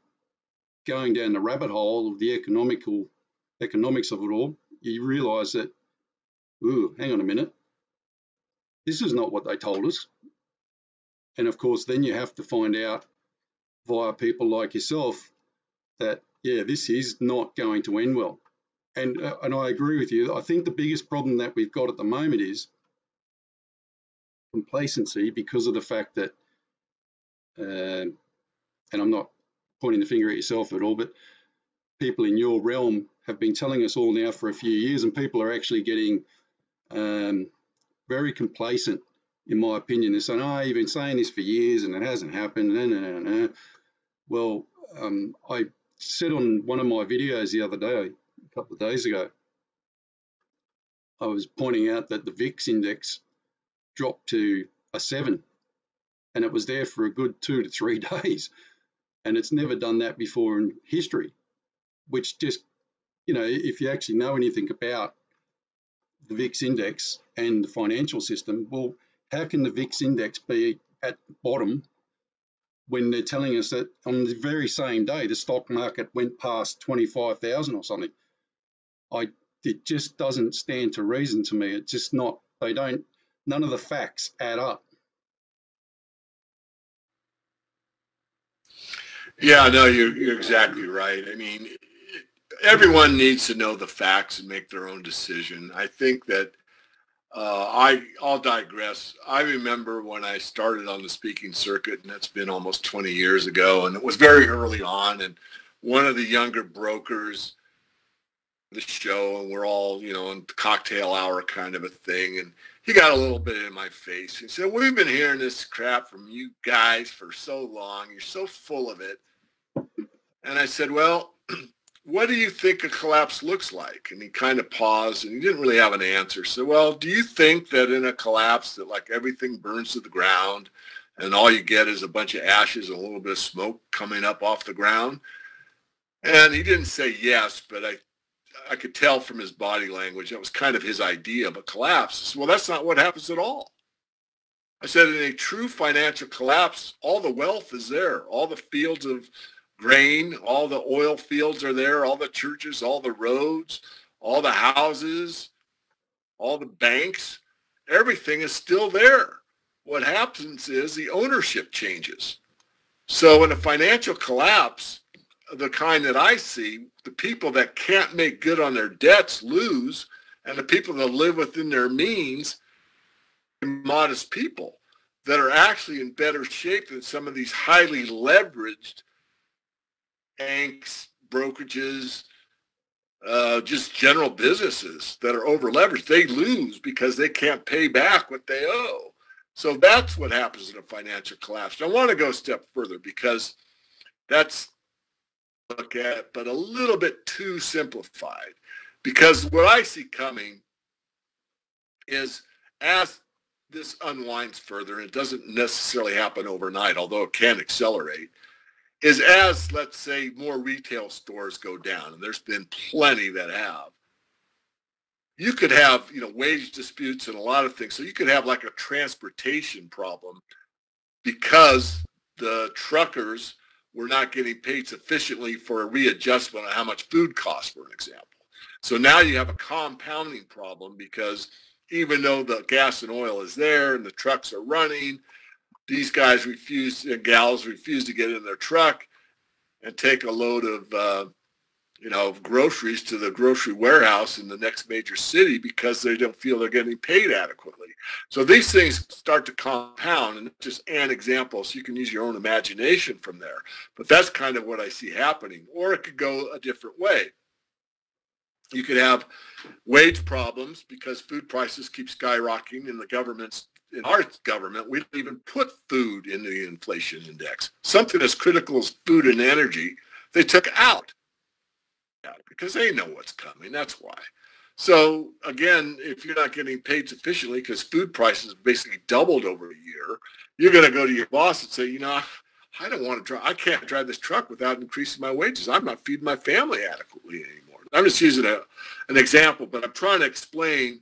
going down the rabbit hole of the economics of it all, you realise that, ooh, hang on a minute, this is not what they told us. And of course, then you have to find out via people like yourself that, yeah, this is not going to end well. And I agree with you. I think the biggest problem that we've got at the moment is complacency, because of the fact that, and I'm not pointing the finger at yourself at all, but people in your realm have been telling us all now for a few years, and people are actually getting very complacent, in my opinion. They're saying, oh, you've been saying this for years and it hasn't happened. No. Well, I said on one of my videos the other day, a couple of days ago, I was pointing out that the VIX index dropped to a 7, and it was there for a good 2 to 3 days. And it's never done that before in history, which just, if you actually know anything about the VIX index and the financial system, well, how can the VIX index be at the bottom when they're telling us that on the very same day the stock market went past 25,000 or something? It just doesn't stand to reason to me. It's just not, none of the facts add up. Yeah, no, you're exactly right. I mean, everyone needs to know the facts and make their own decision. I think that I'll digress. I remember when I started on the speaking circuit, and that's been almost 20 years ago, and it was very early on, and one of the younger brokers, the show, and we're all, in cocktail hour kind of a thing, and he got a little bit in my face. He said, we've been hearing this crap from you guys for so long. You're so full of it. And I said, well, what do you think a collapse looks like? And he kind of paused, and he didn't really have an answer. So, well, do you think that in a collapse that like everything burns to the ground and all you get is a bunch of ashes and a little bit of smoke coming up off the ground? And he didn't say yes, but I could tell from his body language that was kind of his idea of a collapse. I said, well, that's not what happens at all. I said, in a true financial collapse, all the wealth is there. All the fields of grain, all the oil fields are there, all the churches, all the roads, all the houses, all the banks, everything is still there. What happens is the ownership changes. So in a financial collapse, the kind that I see, the people that can't make good on their debts lose, and the people that live within their means, modest people that are actually in better shape than some of these highly leveraged banks, brokerages, just general businesses that are over leveraged. They lose because they can't pay back what they owe. So that's what happens in a financial collapse. And I want to go a step further because that's look at, but a little bit too simplified. Because what I see coming is as this unwinds further, and it doesn't necessarily happen overnight, although it can accelerate, is as, let's say, more retail stores go down, and there's been plenty that have, you could have, wage disputes and a lot of things. So you could have like a transportation problem because the truckers were not getting paid sufficiently for a readjustment on how much food costs, for an example. So now you have a compounding problem because even though the gas and oil is there and the trucks are running, these guys refuse, and gals refuse to get in their truck and take a load of, groceries to the grocery warehouse in the next major city because they don't feel they're getting paid adequately. So these things start to compound, and just an example, so you can use your own imagination from there. But that's kind of what I see happening. Or it could go a different way. You could have wage problems because food prices keep skyrocketing, and in our government, we don't even put food in the inflation index. Something as critical as food and energy, they took out because they know what's coming. That's why. So again, if you're not getting paid sufficiently because food prices basically doubled over a year, you're going to go to your boss and say, I don't want to drive. I can't drive this truck without increasing my wages. I'm not feeding my family adequately anymore. I'm just using an example, but I'm trying to explain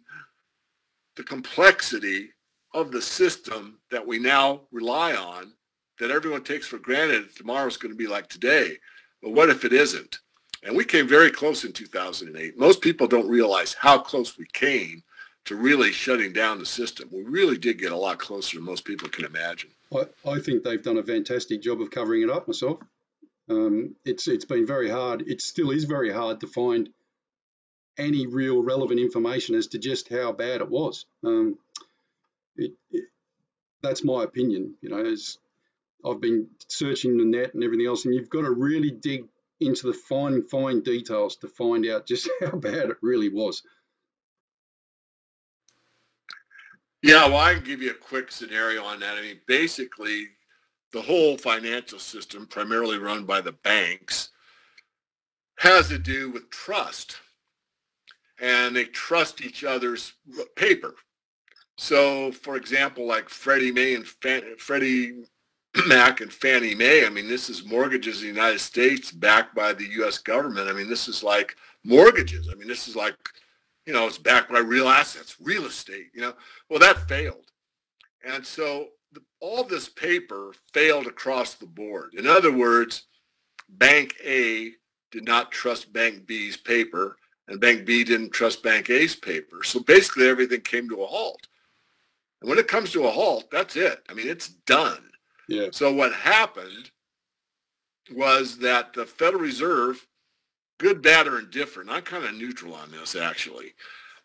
the complexity of the system that we now rely on, that everyone takes for granted that tomorrow's going to be like today. But what if it isn't? And we came very close in 2008. Most people don't realize how close we came to really shutting down the system. We really did get a lot closer than most people can imagine. I think they've done a fantastic job of covering it up myself. It's been very hard. It still is very hard to find any real relevant information as to just how bad it was. That's my opinion. As I've been searching the net and everything else, and you've got to really dig into the fine details to find out just how bad it really was. Yeah, well, I can give you a quick scenario on that. I mean, basically, the whole financial system, primarily run by the banks, has to do with trust. And they trust each other's paper. So, for example, like Freddie Mac and Fannie Mae, I mean, this is mortgages in the United States backed by the U.S. government. I mean, this is like mortgages. I mean, this is like, it's backed by real assets, real estate, Well, that failed. And so all this paper failed across the board. In other words, Bank A did not trust Bank B's paper, and Bank B didn't trust Bank A's paper. So basically everything came to a halt. And when it comes to a halt, that's it. I mean, it's done. Yeah. So what happened was that the Federal Reserve, good, bad, or indifferent, I'm kind of neutral on this actually,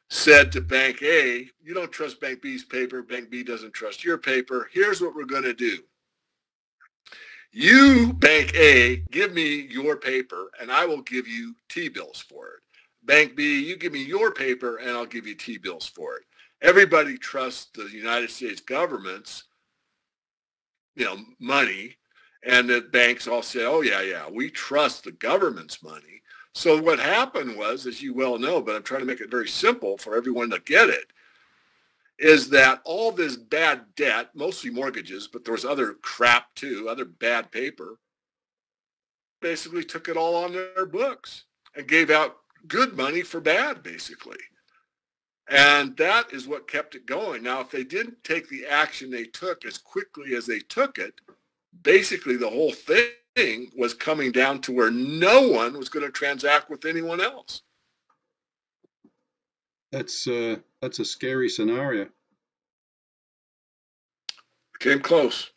said to Bank A, you don't trust Bank B's paper, Bank B doesn't trust your paper. Here's what we're going to do. You, Bank A, give me your paper and I will give you T-bills for it. Bank B, you give me your paper and I'll give you T-bills for it. Everybody trusts the United States government's, money, and the banks all say, oh, yeah, we trust the government's money. So what happened was, as you well know, but I'm trying to make it very simple for everyone to get it, is that all this bad debt, mostly mortgages, but there was other crap too, other bad paper, basically took it all on their books and gave out good money for bad, basically. And that is what kept it going. Now, if they didn't take the action they took as quickly as they took it, basically the whole thing was coming down to where no one was going to transact with anyone else. That's a scary scenario. Came close.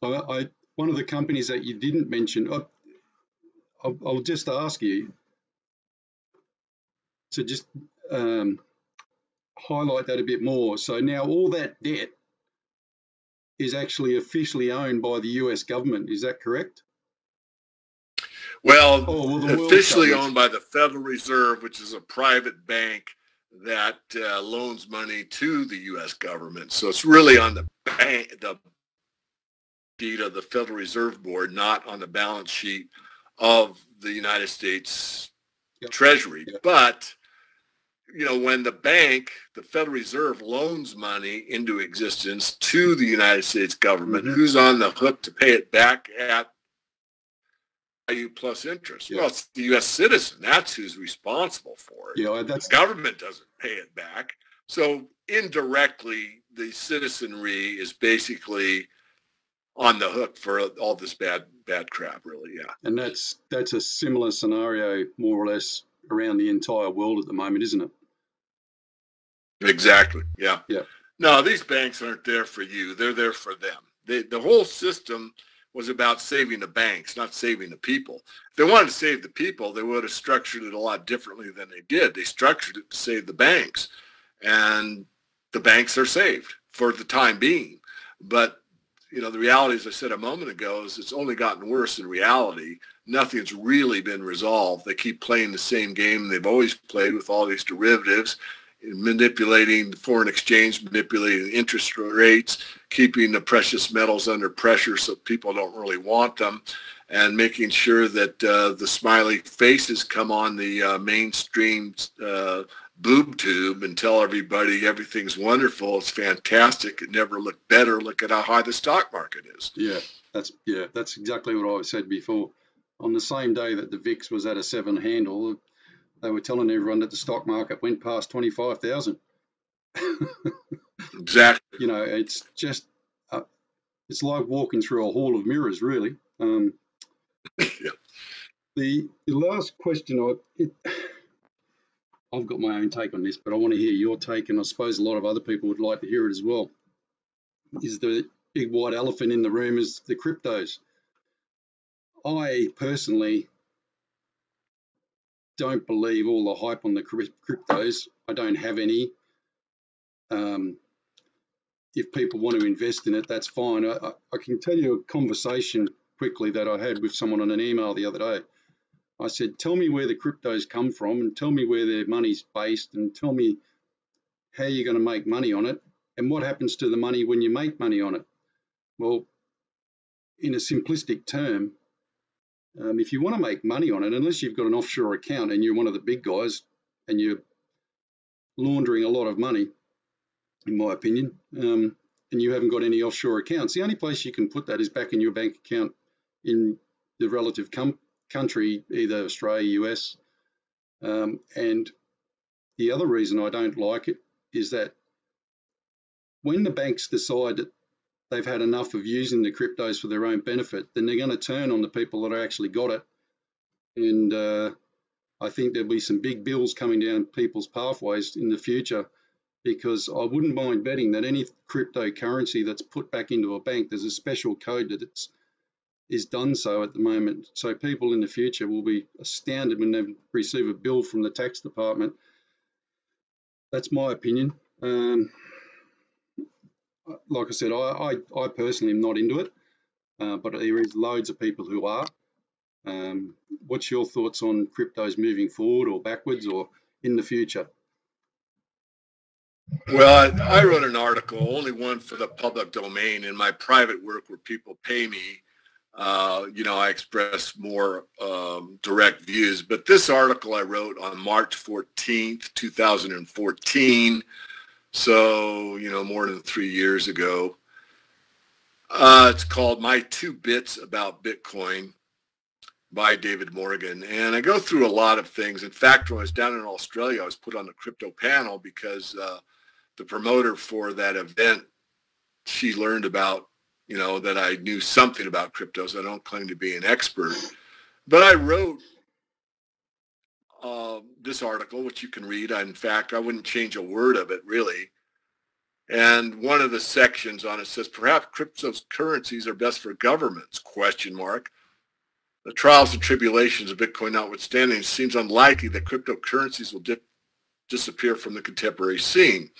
One of the companies that you didn't mention, I'll just ask you to just highlight that a bit more. So now all that debt is actually officially owned by the US government. Is that correct? Well, officially owned by the Federal Reserve, which is a private bank that loans money to the U.S. government. So it's really on the sheet of the Federal Reserve Board, not on the balance sheet of the United States Treasury. Yep. But, when the bank, the Federal Reserve, loans money into existence to the United States government, who's on the hook to pay it back at value plus interest? Well, it's the U.S. citizen. That's who's responsible for it. The government doesn't pay it back. So indirectly, the citizenry is basically on the hook for all this bad crap, really, yeah. And that's a similar scenario, more or less, around the entire world at the moment, isn't it? Exactly, yeah. No, these banks aren't there for you. They're there for them. The whole system was about saving the banks, not saving the people. If they wanted to save the people, they would have structured it a lot differently than they did. They structured it to save the banks, and the banks are saved for the time being. But the reality, as I said a moment ago, is it's only gotten worse in reality. Nothing's really been resolved. They keep playing the same game they've always played with all these derivatives, manipulating foreign exchange, manipulating interest rates, keeping the precious metals under pressure so people don't really want them, and making sure that the smiley faces come on the mainstream boob tube and tell everybody everything's wonderful, it's fantastic, it never looked better, look at how high the stock market is. That's exactly what I said before. On the same day that the VIX was at a 7 handle, they were telling everyone that the stock market went past 25,000. Exactly. It's just, it's like walking through a hall of mirrors, really. Yeah. The last question, I've got my own take on this, but I want to hear your take, and I suppose a lot of other people would like to hear it as well. Is the big white elephant in the room is the cryptos. I personally don't believe all the hype on the cryptos. I don't have any. If people want to invest in it, that's fine. I can tell you a conversation quickly that I had with someone on an email the other day. I said, tell me where the cryptos come from and tell me where their money's based and tell me how you're going to make money on it and what happens to the money when you make money on it. Well, in a simplistic term, if you want to make money on it, unless you've got an offshore account and you're one of the big guys and you're laundering a lot of money, in my opinion, and you haven't got any offshore accounts, the only place you can put that is back in your bank account in the relative country, either Australia, US. And the other reason I don't like it is that when the banks decide that they've had enough of using the cryptos for their own benefit, then they're going to turn on the people that actually got it. And I think there'll be some big bills coming down people's pathways in the future, because I wouldn't mind betting that any cryptocurrency that's put back into a bank, there's a special code that is done so at the moment. So people in the future will be astounded when they receive a bill from the tax department. That's my opinion. Like I said, I personally am not into it, but there is loads of people who are. What's your thoughts on cryptos moving forward or backwards or in the future? Well, I wrote an article, only one for the public domain. In my private work where people pay me, I express more direct views. But this article I wrote on March 14th, 2014, so, more than 3 years ago. It's called My 2 Bits About Bitcoin by David Morgan. And I go through a lot of things. In fact, when I was down in Australia, I was put on the crypto panel because the promoter for that event, she learned about, that I knew something about cryptos. I don't claim to be an expert, but I wrote this article, which you can read. In fact, I wouldn't change a word of it, really. And one of the sections on it says, perhaps cryptocurrencies are best for governments, ? The trials and tribulations of Bitcoin notwithstanding, it seems unlikely that cryptocurrencies will disappear from the contemporary scene.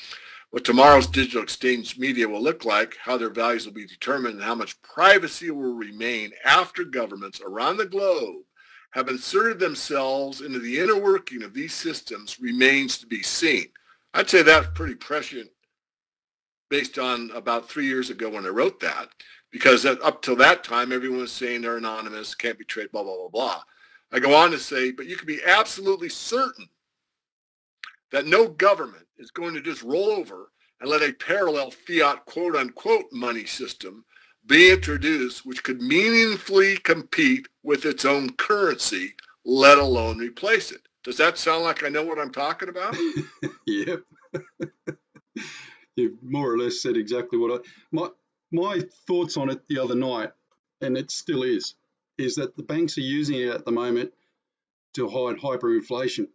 What tomorrow's digital exchange media will look like, how their values will be determined, and how much privacy will remain after governments around the globe have inserted themselves into the inner working of these systems remains to be seen. I'd say that's pretty prescient based on about 3 years ago when I wrote that, because up till that time, everyone was saying they're anonymous, can't be traced, blah, blah, blah, blah. I go on to say, but you can be absolutely certain that no government is going to just roll over and let a parallel fiat quote unquote money system be introduced which could meaningfully compete with its own currency, let alone replace it. Does that sound like I know what I'm talking about? Yep. You've more or less said exactly what my thoughts on it the other night, and it still is that the banks are using it at the moment to hide hyperinflation.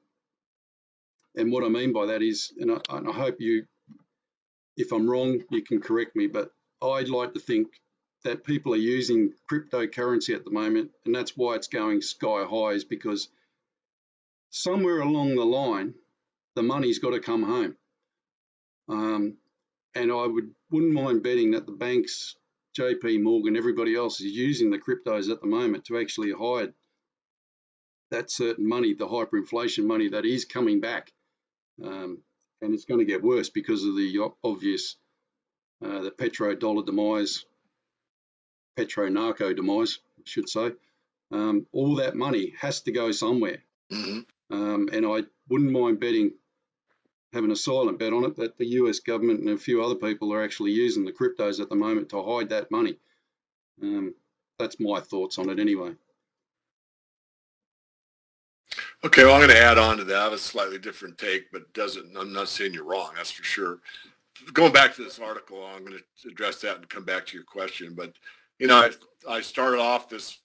And what I mean by that is, and I hope if I'm wrong, you can correct me, but I'd like to think that people are using cryptocurrency at the moment, and that's why it's going sky high, is because somewhere along the line, the money's got to come home. And I wouldn't mind betting that the banks, JP Morgan, everybody else is using the cryptos at the moment to actually hide that certain money, the hyperinflation money that is coming back. And it's going to get worse because of the obvious, the petrodollar demise, petro-narco demise, I should say. All that money has to go somewhere. Mm-hmm. And I wouldn't mind betting, having a silent bet on it, that the US government and a few other people are actually using the cryptos at the moment to hide that money. That's my thoughts on it anyway. Okay, well, I'm going to add on to that. I have a slightly different take, but I'm not saying you're wrong, that's for sure. Going back to this article, I'm going to address that and come back to your question. But, I started off this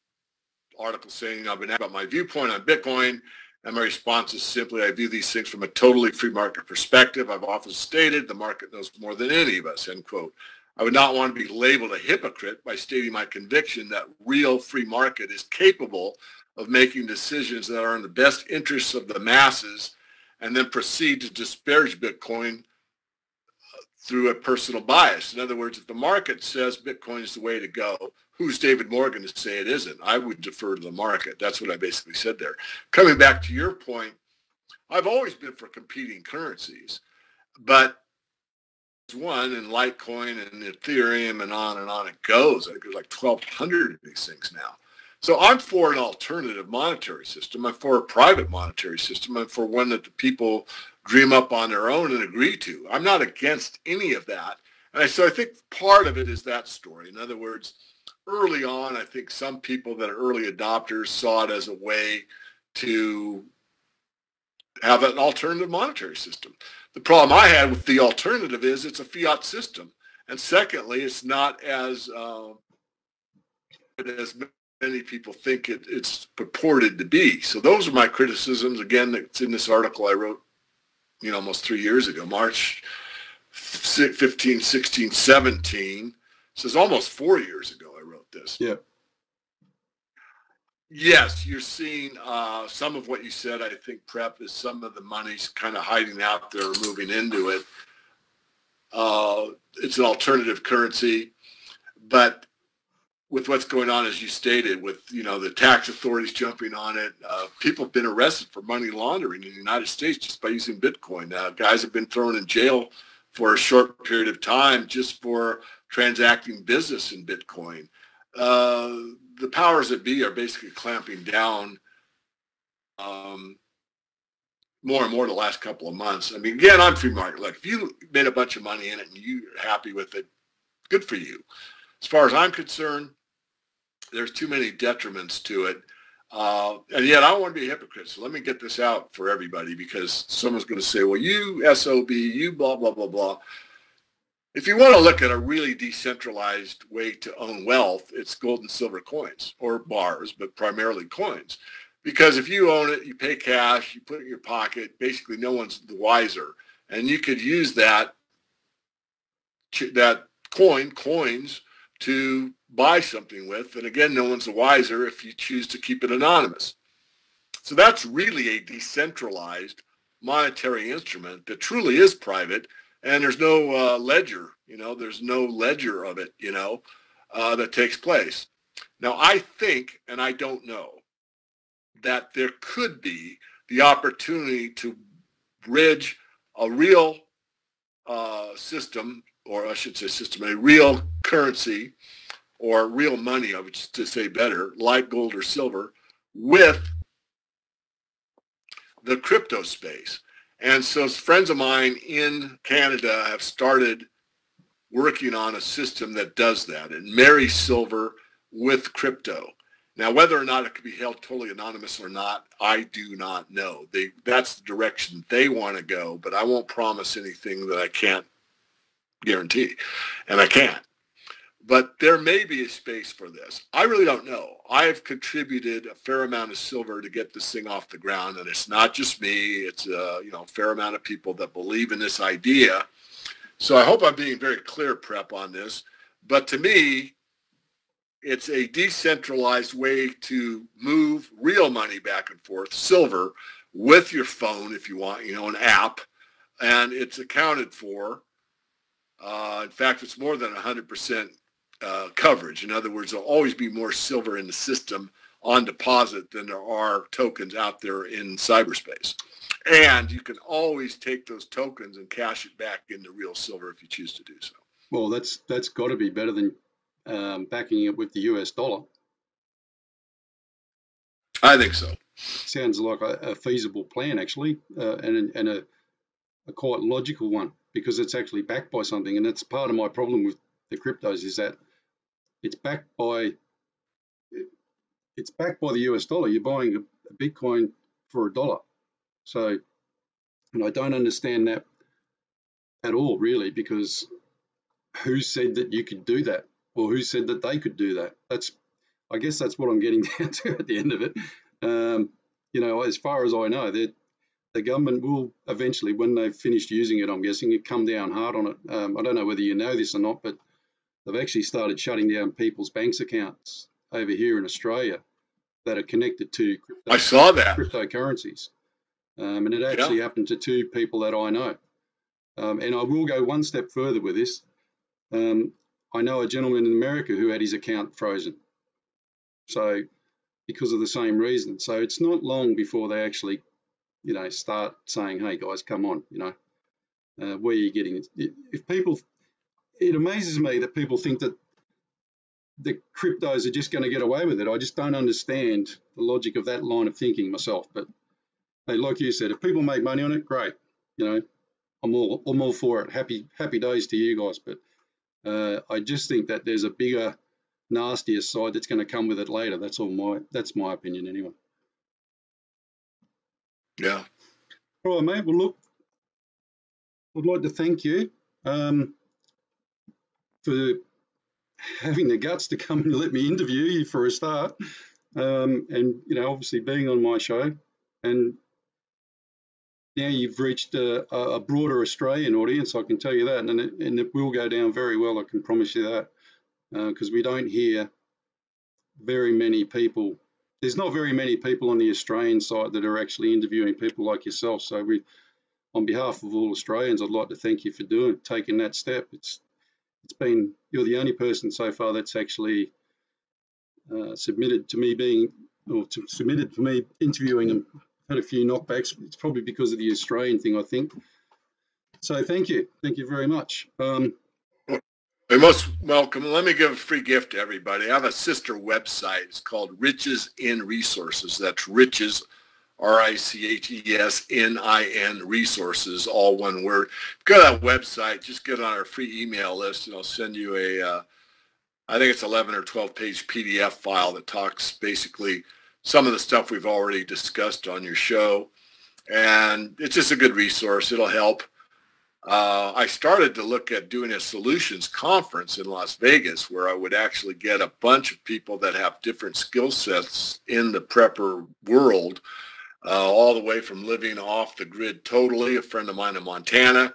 article saying, I've been asked about my viewpoint on Bitcoin, and my response is simply, I view these things from a totally free market perspective. I've often stated the market knows more than any of us, end quote. I would not want to be labeled a hypocrite by stating my conviction that real free market is capable of making decisions that are in the best interests of the masses, and then proceed to disparage Bitcoin through a personal bias. In other words, if the market says Bitcoin is the way to go, who's David Morgan to say it isn't? I would defer to the market. That's what I basically said there. Coming back to your point, I've always been for competing currencies, but one in Litecoin and Ethereum and on it goes. I think there's like 1,200 of these things now. So I'm for an alternative monetary system. I'm for a private monetary system. I'm for one that the people dream up on their own and agree to. I'm not against any of that. And so I think part of it is that story. In other words, early on, I think some people that are early adopters saw it as a way to have an alternative monetary system. The problem I had with the alternative is it's a fiat system. And secondly, it's not as many people think it's purported to be. So those are my criticisms. Again, that's in this article I wrote, almost 3 years ago, March 15, 16, 17. So it's almost 4 years ago I wrote this. Yeah. Yes, you're seeing some of what you said. I think prep is some of the money's kind of hiding out there, moving into it. It's an alternative currency, but with what's going on, as you stated, with the tax authorities jumping on it, people have been arrested for money laundering in the United States just by using Bitcoin. Guys have been thrown in jail for a short period of time just for transacting business in Bitcoin. The powers that be are basically clamping down more and more the last couple of months. I mean, again, I'm free market. Like, if you made a bunch of money in it and you're happy with it, good for you. As far as I'm concerned, there's too many detriments to it. And yet I don't want to be a hypocrite. So let me get this out for everybody, because someone's going to say, well, you SOB, you blah, blah, blah, blah. If you want to look at a really decentralized way to own wealth, it's gold and silver coins, or bars, but primarily coins. Because if you own it, you pay cash, you put it in your pocket, basically no one's the wiser. And you could use that coins to buy something with. And again, no one's the wiser if you choose to keep it anonymous. So that's really a decentralized monetary instrument that truly is private. And there's no ledger, there's no ledger of it, that takes place. Now, I think, and I don't know, that there could be the opportunity to bridge a real system, or I should say system, a real currency or real money, I would to say better, like gold or silver, with the crypto space. And so friends of mine in Canada have started working on a system that does that and marries silver with crypto. Now, whether or not it can be held totally anonymous or not, I do not know. That's the direction they want to go, but I won't promise anything that I can't guarantee, and I can't. But there may be a space for this. I really don't know. I've contributed a fair amount of silver to get this thing off the ground, and it's not just me. It's a fair amount of people that believe in this idea. So I hope I'm being very clear, Prep, on this. But to me, it's a decentralized way to move real money back and forth, silver, with your phone if you want, an app, and it's accounted for. In fact, it's more than 100% coverage. In other words, there'll always be more silver in the system on deposit than there are tokens out there in cyberspace. And you can always take those tokens and cash it back into real silver if you choose to do so. Well, that's got to be better than backing it with the US dollar. I think so. Sounds like a feasible plan, actually, and a quite logical one, because it's actually backed by something. And that's part of my problem with the cryptos, is that it's backed by the US dollar. You're buying a Bitcoin for $1. So, and I don't understand that at all, really, because who said that you could do that, or who said that they could do that? I guess that's what I'm getting down to at the end of it. As far as I know, the government will eventually, when they've finished using it, I'm guessing, it come down hard on it. I don't know whether you know this or not, but they've actually started shutting down people's banks accounts over here in Australia that are connected to I saw that cryptocurrencies. And it actually happened to 2 people that I know. And I will go one step further with this. I know a gentleman in America who had his account frozen. So, because of the same reason. So it's not long before they actually, start saying, hey guys, come on, where are you getting it? It amazes me that people think that the cryptos are just going to get away with it. I just don't understand the logic of that line of thinking myself. But hey, like you said, if people make money on it, great. I'm all for it. Happy days to you guys. But I just think that there's a bigger, nastier side that's going to come with it later. That's my opinion anyway. Yeah. All right, mate. Well, look, I'd like to thank you for having the guts to come and let me interview you for a start, and obviously being on my show. And now you've reached a broader Australian audience, I can tell you that, and it will go down very well, I can promise you that, because we don't hear very many people. There's not very many people on the Australian side that are actually interviewing people like yourself. So on behalf of all Australians, I'd like to thank you for taking that step. You're the only person so far that's actually submitted to me interviewing them. Had a few knockbacks. It's probably because of the Australian thing, I think. So thank you very much. You're most welcome. Let me give a free gift to everybody. I have a sister website. It's called Riches in Resources. That's Riches, RICHESNIN Resources, all one word. Go to that website. Just get on our free email list, and I'll send you I think it's 11 or 12 page PDF file that talks basically some of the stuff we've already discussed on your show. And it's just a good resource. It'll help. I started to look at doing a solutions conference in Las Vegas where I would actually get a bunch of people that have different skill sets in the prepper world, all the way from living off the grid totally, a friend of mine in Montana,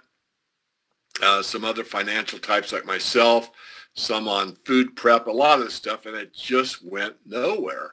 some other financial types like myself, some on food prep, a lot of this stuff, and it just went nowhere.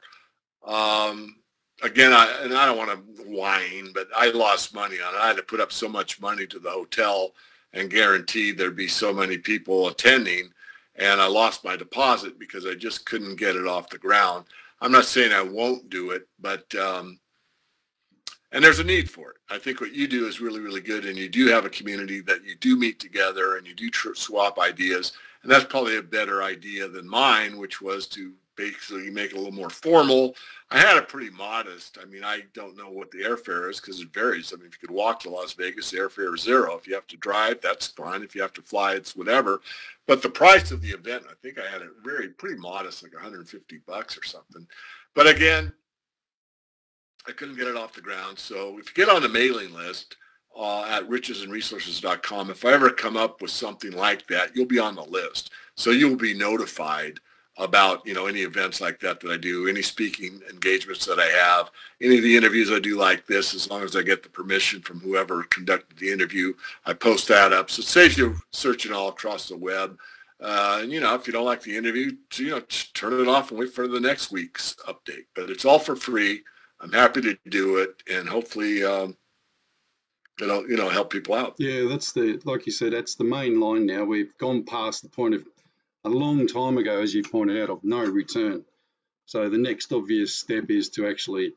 Again, I don't want to whine, but I lost money on it. I had to put up so much money to the hotel and guarantee there'd be so many people attending, and I lost my deposit because I just couldn't get it off the ground. I'm not saying I won't do it, but and there's a need for it. I think what you do is really, really good, and you do have a community that you do meet together and you do swap ideas, and that's probably a better idea than mine, which was to basically make it a little more formal. I had it pretty modest. I mean, I don't know what the airfare is because it varies. I mean, if you could walk to Las Vegas, the airfare is $0. If you have to drive, that's fine. If you have to fly, it's whatever. But the price of the event, I think I had it pretty modest, like $150 or something. But again, I couldn't get it off the ground. So if you get on the mailing list at richesandresources.com, if I ever come up with something like that, you'll be on the list. So you'll be notified about, any events like that I do, any speaking engagements that I have, any of the interviews I do like this, as long as I get the permission from whoever conducted the interview, I post that up. So it saves you searching all across the web. And, if you don't like the interview, just turn it off and wait for the next week's update. But it's all for free. I'm happy to do it, and hopefully, it'll help people out. Yeah, like you said, that's the main line now. We've gone past the point of a long time ago, as you pointed out, of no return. So the next obvious step is to actually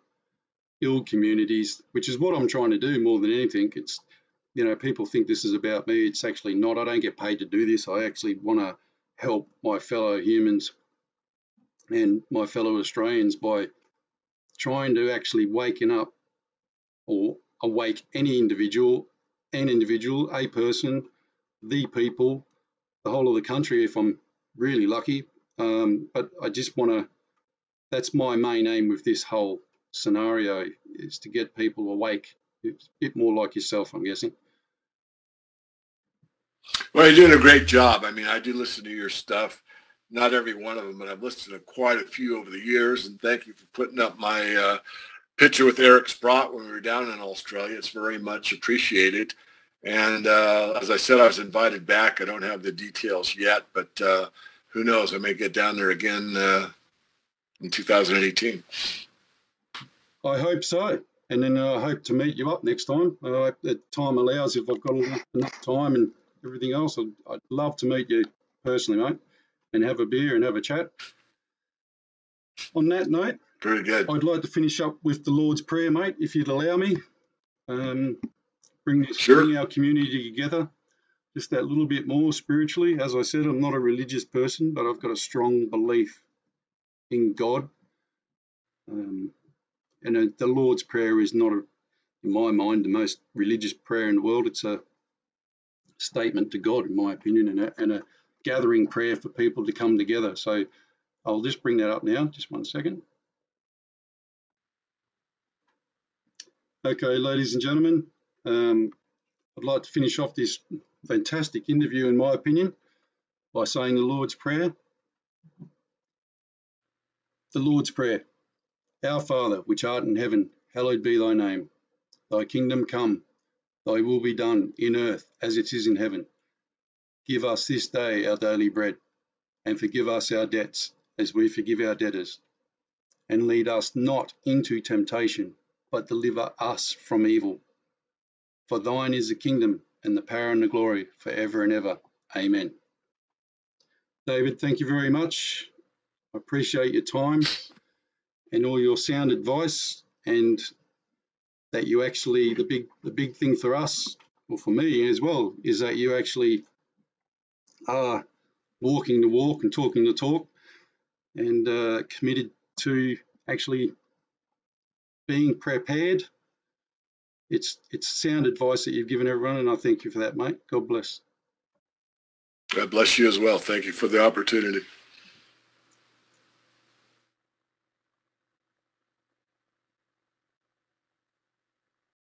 build communities, which is what I'm trying to do more than anything. It's, people think this is about me. It's actually not. I don't get paid to do this. I actually want to help my fellow humans and my fellow Australians by trying to actually waken up or awake any individual, a person, the people, the whole of the country if I'm really lucky. But I just want to, that's my main aim with this whole scenario, is to get people awake. It's a bit more like yourself, I'm guessing. Well, you're doing a great job. I mean, I do listen to your stuff. Not every one of them, but I've listened to quite a few over the years. And thank you for putting up my picture with Eric Sprott when we were down in Australia. It's very much appreciated. And as I said, I was invited back. I don't have the details yet, but who knows? I may get down there again in 2018. I hope so. And then I hope to meet you up next time. If time allows, if I've got enough time and everything else, I'd love to meet you personally, mate, and have a beer and have a chat. On that note, very good. I'd like to finish up with the Lord's Prayer, mate, if you'd allow me. Bring our community together just that little bit more spiritually. As I said, I'm not a religious person, but I've got a strong belief in God. And the Lord's Prayer is not, in my mind, the most religious prayer in the world. It's a statement to God, in my opinion, and a gathering prayer for people to come together. So I'll just bring that up now. Just 1 second. Okay, ladies and gentlemen, I'd like to finish off this fantastic interview, in my opinion, by saying the Lord's Prayer. The Lord's Prayer. Our Father, which art in heaven, hallowed be thy name. Thy kingdom come, thy will be done in earth as it is in heaven. Give us this day our daily bread, and forgive us our debts as we forgive our debtors. And lead us not into temptation, but deliver us from evil. For thine is the kingdom and the power and the glory forever and ever. Amen. David, thank you very much. I appreciate your time and all your sound advice, and that you actually, the big thing for us, or for me as well, is that you actually are walking the walk and talking the talk, and committed to actually being prepared. It's sound advice that you've given everyone, and I thank you for that, mate. God bless. God bless you as well. Thank you for the opportunity.